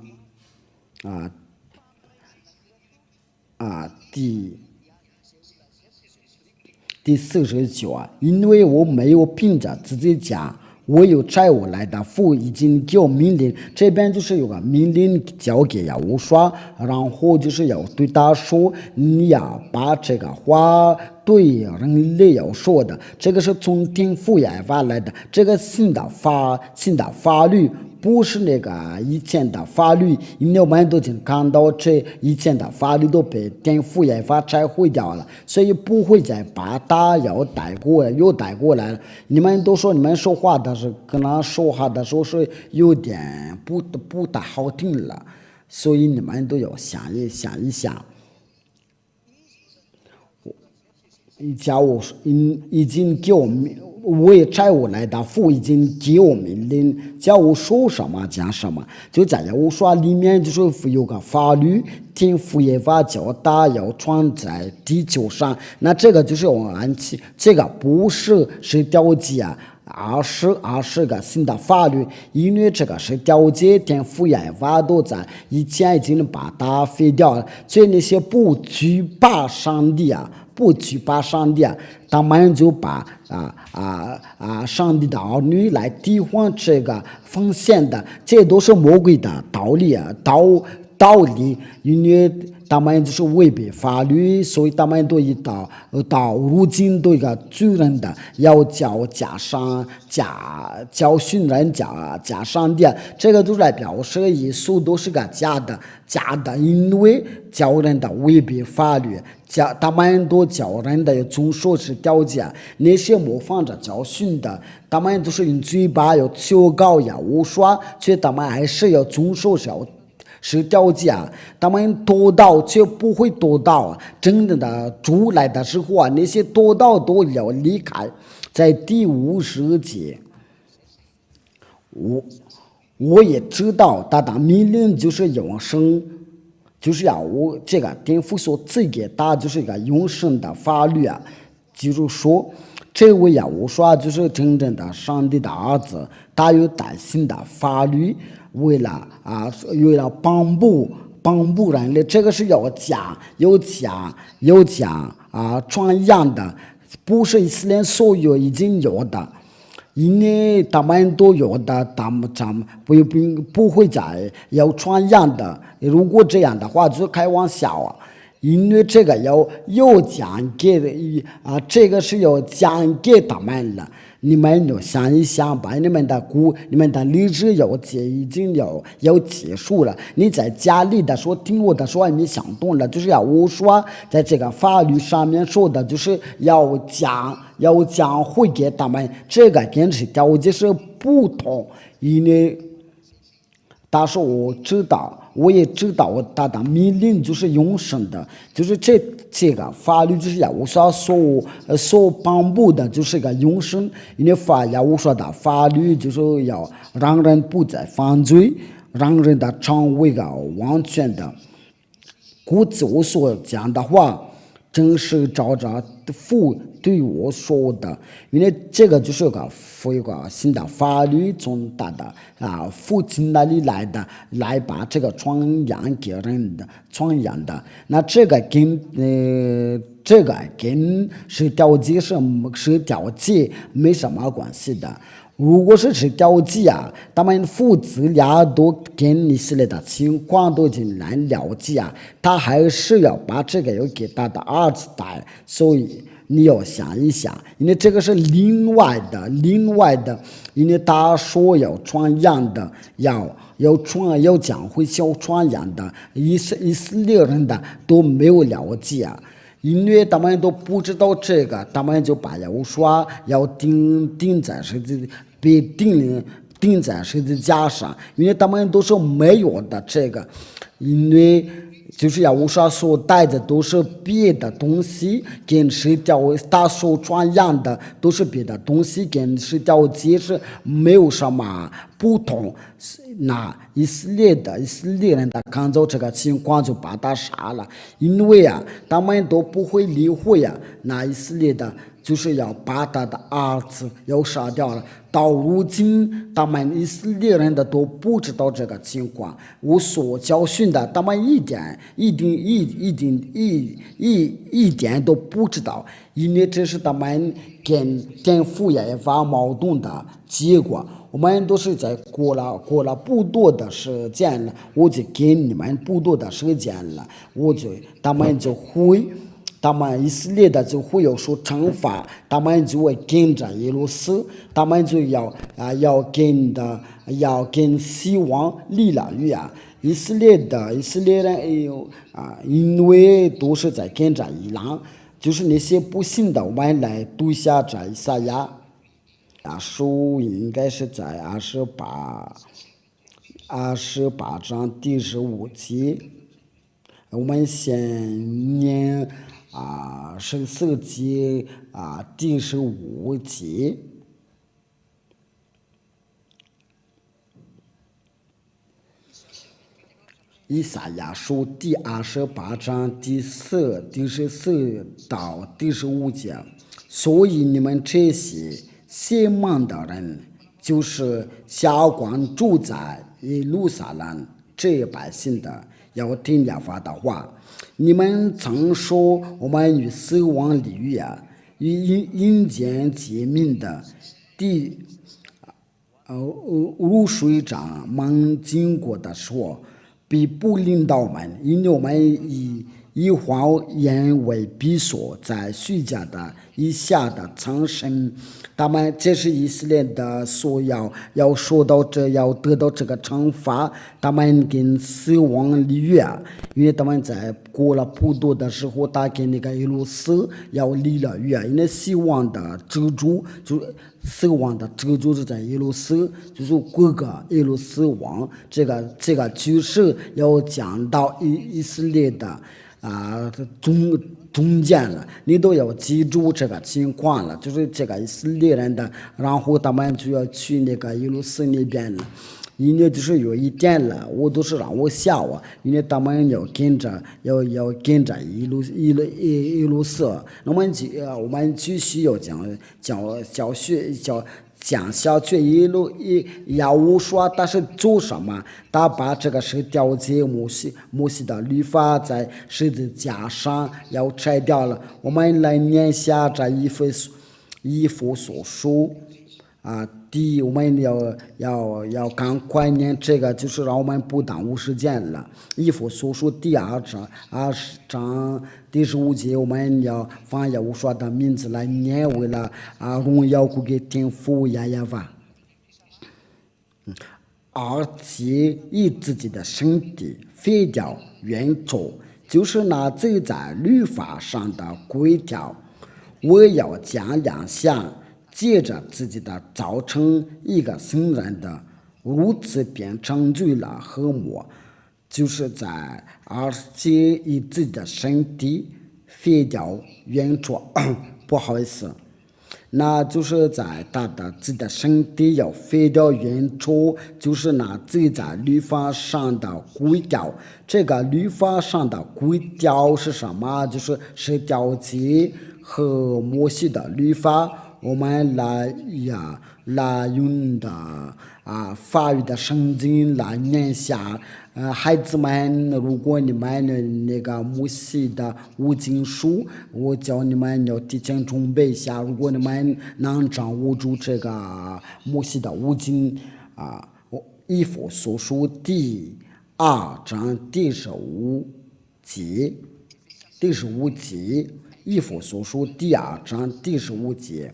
[SPEAKER 1] 因为我没有凭着自己讲，我有差我来的父已经给我命令，这边就是有个命令交给耶和华，然后就是要对他说，你要把这个话对人类要说的，这个是从天父耶和华来的，这个新的法律不是那个以前的法律，因为我们都已经看到这以前的法律都被天父耶和华拆毁掉了，所以不会再把它又带过来了。你们都说你们说话的是跟他说话的时候是有点不大好听了，所以你们都要想一想。假如已经给我也差我来的父已经给我命令，叫我说什么讲什么，就在我说里面就是有个法律，天父耶和华叫他要传在地球上，那这个就是我按起，这个不是十条诫是个新的法律，因为这个是条件颠覆言法都在以前已经把它废掉了，所以那些不惧怕上帝啊，他们就把上帝的儿女来替换这个奉献的，这都是魔鬼的道理啊，道理，因为他们就是违背法律，所以他们都到如今都一个罪人的要教训人假上帝，这个都来表示耶稣都是个假的，因为教人的违背法律，他们都教人的遵守是条件，那些模仿着教训的，他们都是用嘴巴要求高呀无说，所以他们还是要遵守是条件，他们多到却不会多到真正的主来的时候那些多到都要离开。在第50节，我也知道他的命令就是永生，就是我这个天父所赐给他就是一个永生的法律啊，就是说这位我说就是真正的上帝的儿子，他有带新的法律，为了帮助人类，这个是要讲传扬的，不是以色列所有已经有的，因为他们都有的，他们不会再要传扬的。如果这样的话，就开玩笑啊。因为这个要讲给这个是要讲给他们了。你们要想一想吧，你们的历史已经要结束了。你在家里的时候听我的说，你想懂了，就是我说在这个法律上面说的，就是要讲会给他们，这个跟是条件是不同，因为但是我也知道他的命令就是永生的，就是这个法律就是我所颁布的就是个永生，因为我说的法律就是要让人不再犯罪，让人的成为个完全的。故此我所讲的话真是照着父对我说的，因为这个就是个新的法律从他的父亲那里来的，来把这个传扬给人的传扬的。那这个跟是条件没什么关系的。如果是条件他们父子俩都跟以色列的情况都已经难了解他还是要把这个要给他的儿子带，所以你要想一想，因为这个是另外的，因为他说要传扬的，要讲会传扬的，以色列人的都没有了解因为他们都不知道这个，他们就把说要钉在被钉在十字架上，因为他们都是没有的这个，因为就是我所带的都是别的东西，跟他所传扬的都是别的东西，跟条件是没有什么不同。那以色列人的看到这个情况就把他杀了，因为他们都不会理会那以色列的就是要把他的儿子要杀掉了。到如今他们以色列人的都不知道这个情况，我所教训的他们一点都不知道，因为这是他们跟天父也发矛盾的结果。我们都是在过了不多的时间了，我就给你们不多的时间了，他们以色列的就会有所惩罚，他们就会跟着耶路撒，他们就要跟希望立了约以色列人因为都是在跟着伊朗，就是那些不信的，我们来读一下这以赛亚书，应该是在28章第15节，我们先念14节第15节。以赛亚书第28章第14到第15节，所以你们这些信梦的人，就是小光住在耶路撒冷这百姓的，要听耶和华的话。你们曾说我们与死亡离远，与阴间见面的地如水长们经过的时候，必不领导我们，因为我们以谎言为比索，在虚假的以下的藏身。他们这是以色列的所要说到这，要得到这个惩罚。他们跟死亡离远，因为他们在过了普渡的时候，他跟那个耶路斯要离了远，因为死亡的蜘蛛死亡的蜘蛛是在耶路斯，就是各个耶路斯王这个趋势要讲到以色列的中间了，你都要记住这个情况了，就是这个以色列人的，然后他们就要去那个耶路斯那边了。因为就是有一点了，我都是让我吓我，因为他们要跟着耶路斯，我们继续要讲下去要我说，但是做什么？他把这个是掉在摩西的律法在十字架上要拆掉了。我们来念下这以弗所书我们要赶快念这个，就是让我们不耽误时间了。以弗所书第20章第15节，我们要放耶和华的名字来念，为了荣耀归给天父耶和华。而且以自己的身体废掉原则，就是那走在律法上的规条。我要将两项借着自己的造成一个新人的，如此便成就了和睦，就是在而且以自己的身体废掉原则不好意思，那就是在他的自己的身体要废掉原则，就是那自己在律法上的规条。这个律法上的规条是什么？就是十条诫和摩西的律法。我们来用的法语的圣经来念下。孩子们，如果你们那个摩西的五经书，我教你们要提前准备一下。如果你们能掌握住这个摩西的五经以弗所书第2章第15节，以弗所书第2章第15节。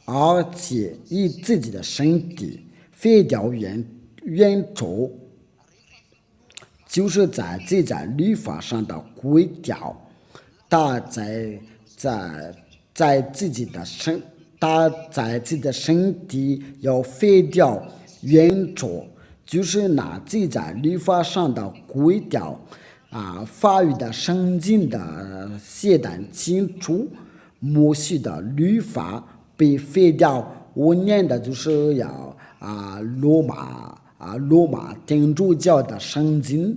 [SPEAKER 1] 而且以自己的身体废掉原则，就是在律法上的规条。他在自己的身体要废掉原则，就是拿自己在律法上的规条法语的圣经的写得清楚。摩西的律法被废掉，我念的就是要罗马天主教的圣经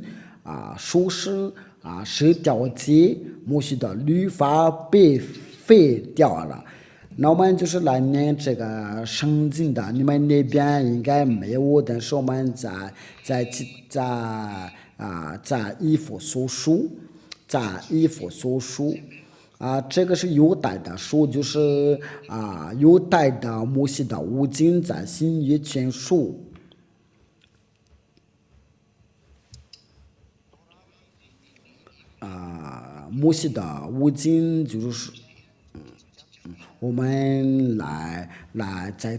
[SPEAKER 1] 说是10条诫，摩西的律法被废掉了。那我们就是来念这个圣经的，你们那边应该没有，但是我们在以弗所书，这个是犹太的书，就是犹太的摩西的五经在新约全书。摩西的五经就是我们来在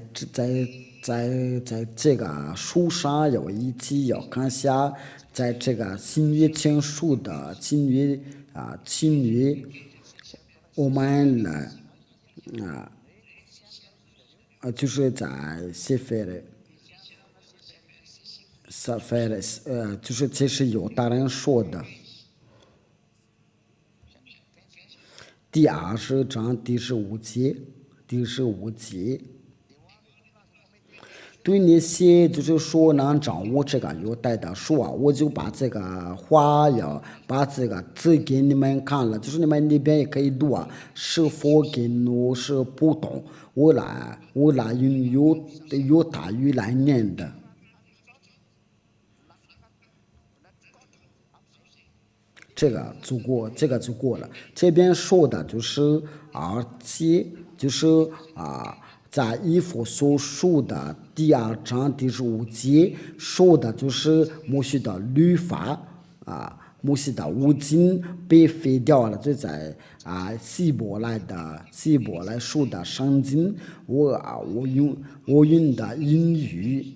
[SPEAKER 1] 这个书上要一起要看下，在这个新约全书的新约，我们来就是在西非的就是这是犹太人说的。第20章第15节，对那些就是说能掌握这个有带的书啊，我就把这个话要把这个字给你们看了，就是你们那边也可以读啊，是否跟我是不懂，我来用有大语来念的。这个就过了。这边说的就是且就是啊，在以弗所书的第2章第15节说的就是摩西的律法摩西的五经被废掉了，就在希伯来书的圣经，我用的英语。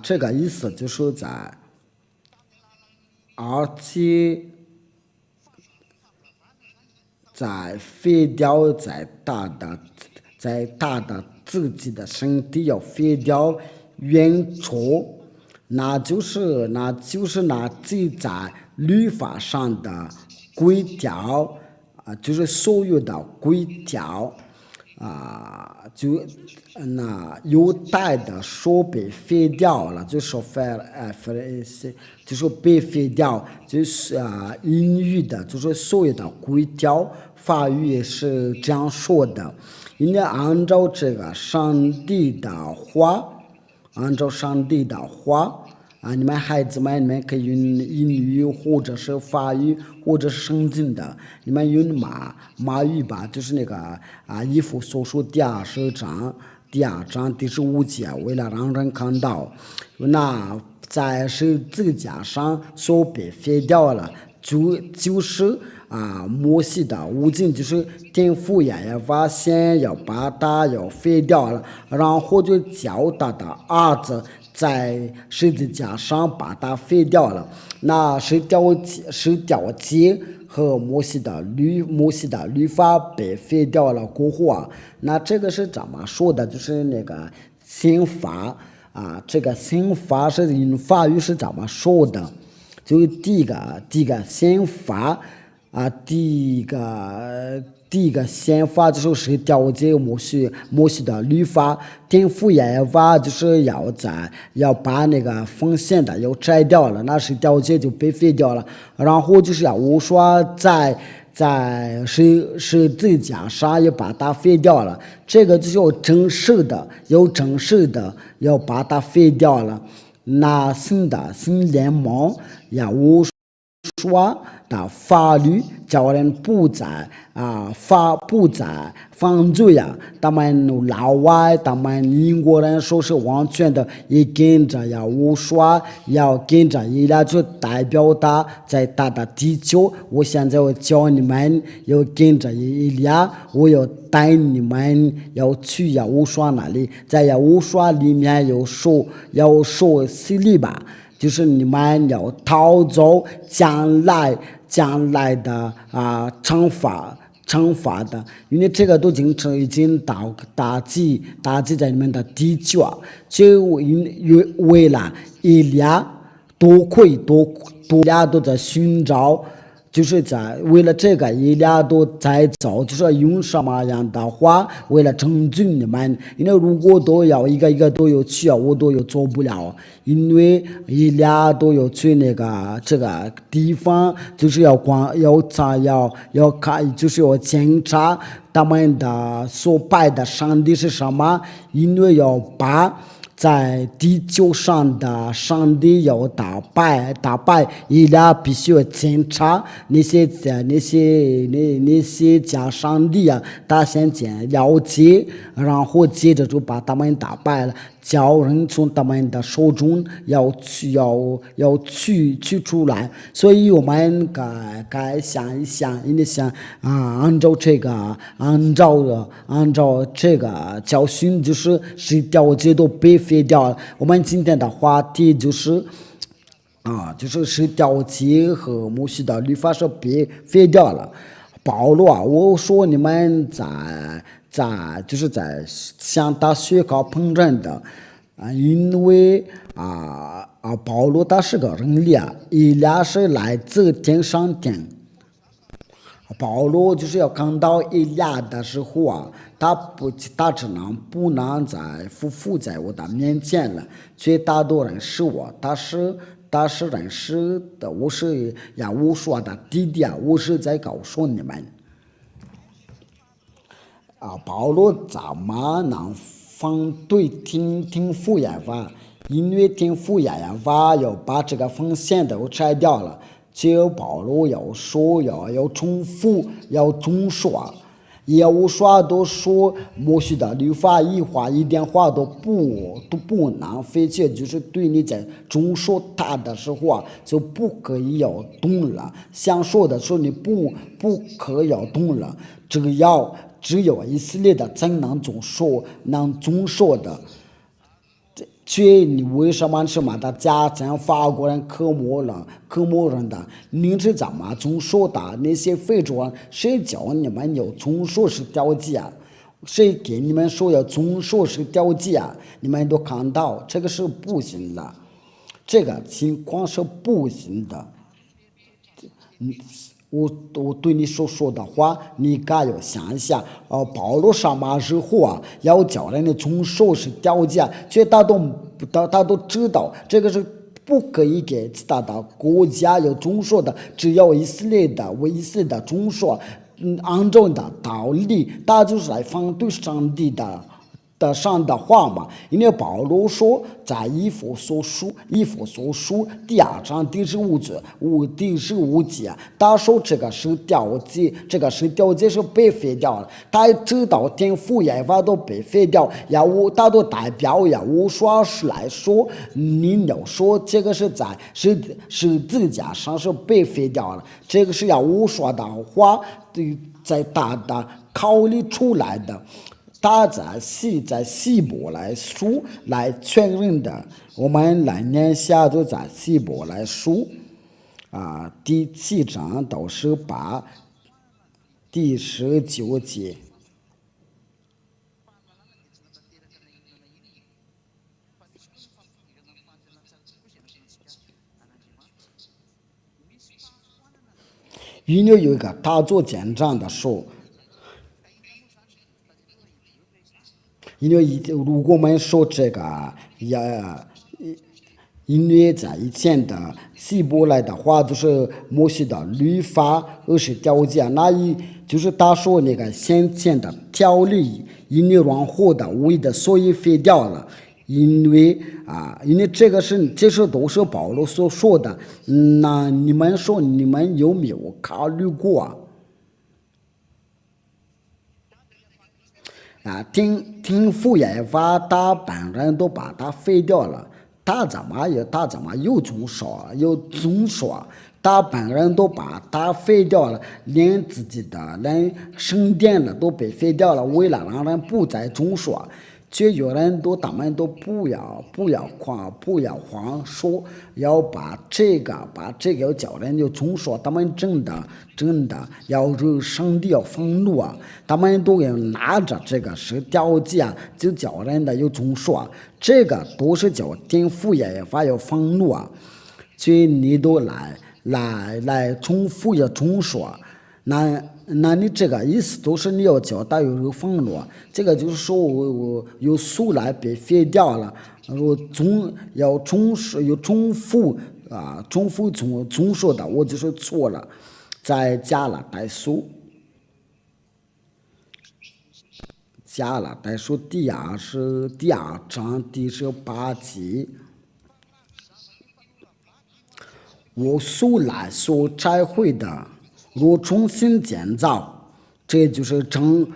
[SPEAKER 1] 这个意思就是而且在废掉在大的自己的身体要废掉原错，那就是那记在律法上的规条就是所有的规条就那犹太的说被废掉了，就是就是被废掉，就是英语的，就是所有的规条，法语也是这样说的。应该按照这个上帝的话，你们孩子们，你们可以用英语或者是法语或者是圣经的，你们用马语吧，就是那个以弗所书第2章第15节，为了让人看到，那在十字架上所被废掉了，就是摩西的五经，就是天父也先要把它要废掉了，然后就叫他的儿子在十字架上把它废掉了。那十条诫和摩西的律法被废掉了过后那这个是怎么说的？就是那个刑罚这个刑罚是用法语是怎么说的？就第一个刑罚第一个宪法就是调节摩西的律法，天父也就是要把那个奉献的要摘掉了，那是调节就被废掉了。然后就是我说在十字架上要把它废掉了，这个就是要正式的要把它废掉了。那新联盟我说的法律叫人不再犯罪他们老外他们英国人说是完全的也跟着我说要跟着伊拉就代表他在他的地球，我现在我教你们要跟着伊拉，我要带你们要去我说那里，在我说里面要说洗礼吧，就是你们要逃走将来的惩罚的，因为这个都已经打击在你们的地球就为了伊俩多俩都在寻找，就是为了这个伊俩都在找，就是用什么样的话为了拯救你们，因为如果都要一个都有去我都有做不了，因为伊俩都有去这个地方，就是要看，就是要检查他们的所拜的上帝是什么，因为要把在地球上的上帝要打败，伊俩必须要检查那些假上帝他先了解，然后接着就把他们打败了，叫人从他们的手中要取出来。所以我们该想一想，按照这个教训，就是十条诫都被废掉了。我们今天的话题就是十条诫和摩西的律法是被废掉了。保罗我说你们就是在向大学考烹饪的因为保罗他是个人力以利亚是来自天上天。保罗就是要看到以利亚的时候他不能再匍匐在我的面前了。绝大多人是我，他是认识的，我是我说的弟弟我是在告诉你们保罗怎么能反对听福音法？因为听福音法要把这个风险都拆掉了。就保罗要说要重复要重说，也无说都说摩西的律法一点话都不能废弃，就是对你在重说他的时候就不可以要动了。想说的时候你不可要动了，只有以色列的才能总说的。你为什么是的家乡法国人、科摩人的？你是怎么总说的？那些非洲人，谁教你们要总说是调剂谁给你们说要总说是调剂你们都看到，这个是不行的，这个情况是不行的。我对你所说的话，你该要想一下。保罗上马之后要叫人的总说是调剂所以他都知道这个是不可以给其他的国家有总说的，只要以色列的总说，按照的道理，他就是来反对上帝上的话嘛。因为保罗说在以弗所书第2章第15节他说这个是调剂是被废掉了。他知道天父耶法都被废掉，他都代表无说是来说，你要说这个是在是自家上是被废掉了，这个是无说的话在大的考虑出来的。他在希伯来书来确认的。我们来念下就在希伯来书第7章到18第19节。因为有一个他做见证的时候，因为如果我们说这个因为在以前的希伯来的话就是摩西的律法20条件，那就是他说那个先前的条例因为软和的无意的所以废掉了。因为这都是保罗所说的。那你们说你们有没有考虑过听福音法他本人都把它废掉了，他怎么又总说他本人都把它废掉了，连自己的圣殿了都被废掉了，为了让人不再总说。就有人他们都不要慌说要把这个要叫人就总说，他们真的要惹上帝要愤怒他们都要拿着这个是条件就叫人的有总说，这个都是叫听福音法要愤怒所以你都来重复要总说。那你这个意思都是你要叫他有愤怒，这个就是说我有素来被废掉了，我要重复总说的，我就是错了，再加了代数第2章第18节，我素来所摘回的若重新建造，这就是证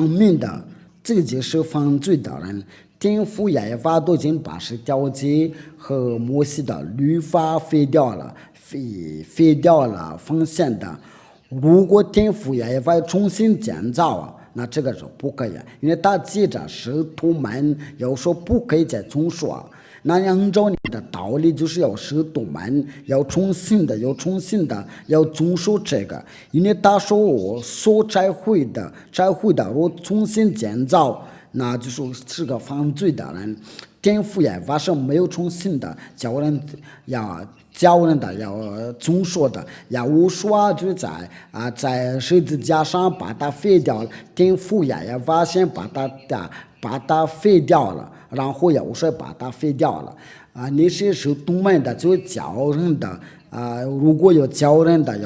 [SPEAKER 1] 明的自己是犯罪的人。听福音法都已经把10条诫和摩西的律法废掉了风险的。如果听福音法重新建造那这个是不可以，因为他记着使徒们要说不可以再重说。那按照你的道理就是要使徒们要重新的要总说这个，因为他说我所摘回的我重新建造，那就是个犯罪的人。天父耶和华是没有重新的教人的，要总说的，要无说就在十字架上把它废掉了。天父耶和华先把它废掉了，然后又说把它废掉了。那些是动门的，就教人的。如果有教人的，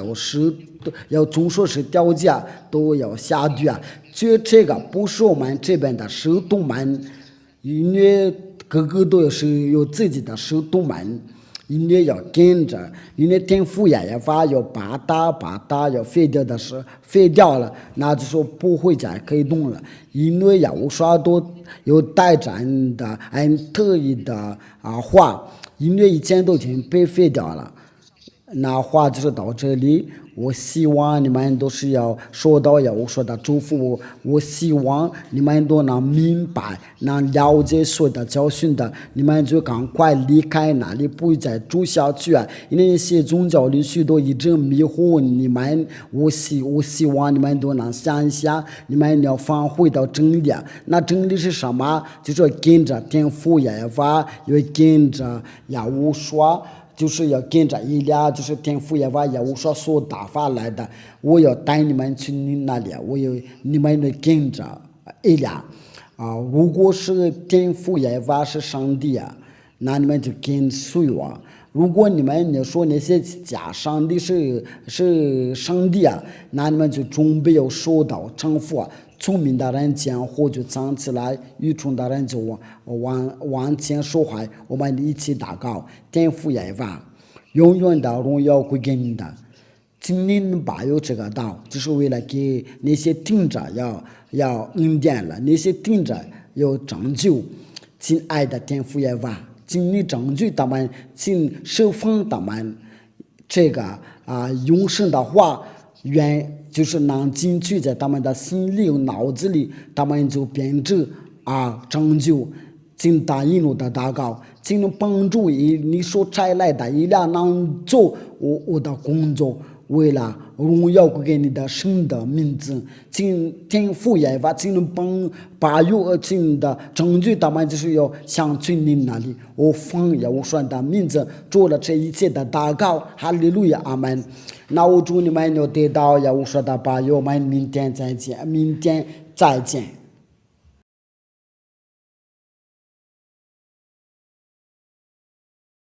[SPEAKER 1] 要总说是掉价，都要下去就这个不是我们这边的手动门，因为个个都是有自己的手动门。因为要跟着，因为天父耶和华要把它要废掉的是废掉了，那就说不会再可以动了。因为有啥都有带战的，特意的话，因为以前都已经被废掉了。那话就是到这里，我希望你们都是要说到我说的祝福我希望你们都能明白，能了解说的教训的，你们就赶快离开那里，不再住下去因为那些宗教里许多一直迷惑你们，我希望你们都能想一想，你们要返回到真理。那真理是什么？就是跟着天父耶和华，又跟着耶和华，就是要跟着以利亚，就是天父耶和华耶和华所打发来的。我要带你们去那里，你们要跟着以利亚如果是天父耶和华是上帝那你们就跟随我。如果你说那些假上帝是上帝那你们就准备要受到惩罚。聪明的人讲话就站起来，愚蠢的人就往前说话。我们一起祷告，天父耶和华，永远的荣耀归给你的。今年把有这个道，就是为了给那些听者要恩典了，那些听者要拯救。亲爱的天父耶和华，请你拯救他们，请释放他们这个永生的话，就是能进去在他们的心里脑子里，他们就变成拯救。请答应我的祷告，请帮助你所差来的一辆能做我的工作，为了荣耀归给你的神的名字。请天父耶和华，请把有情的拯救他们，就是要向去你那里。我奉耶和华的名字做了这一切的祷告，哈利路亚，阿门。那我祝你们有得到耶和华的保佑，我们明天再见。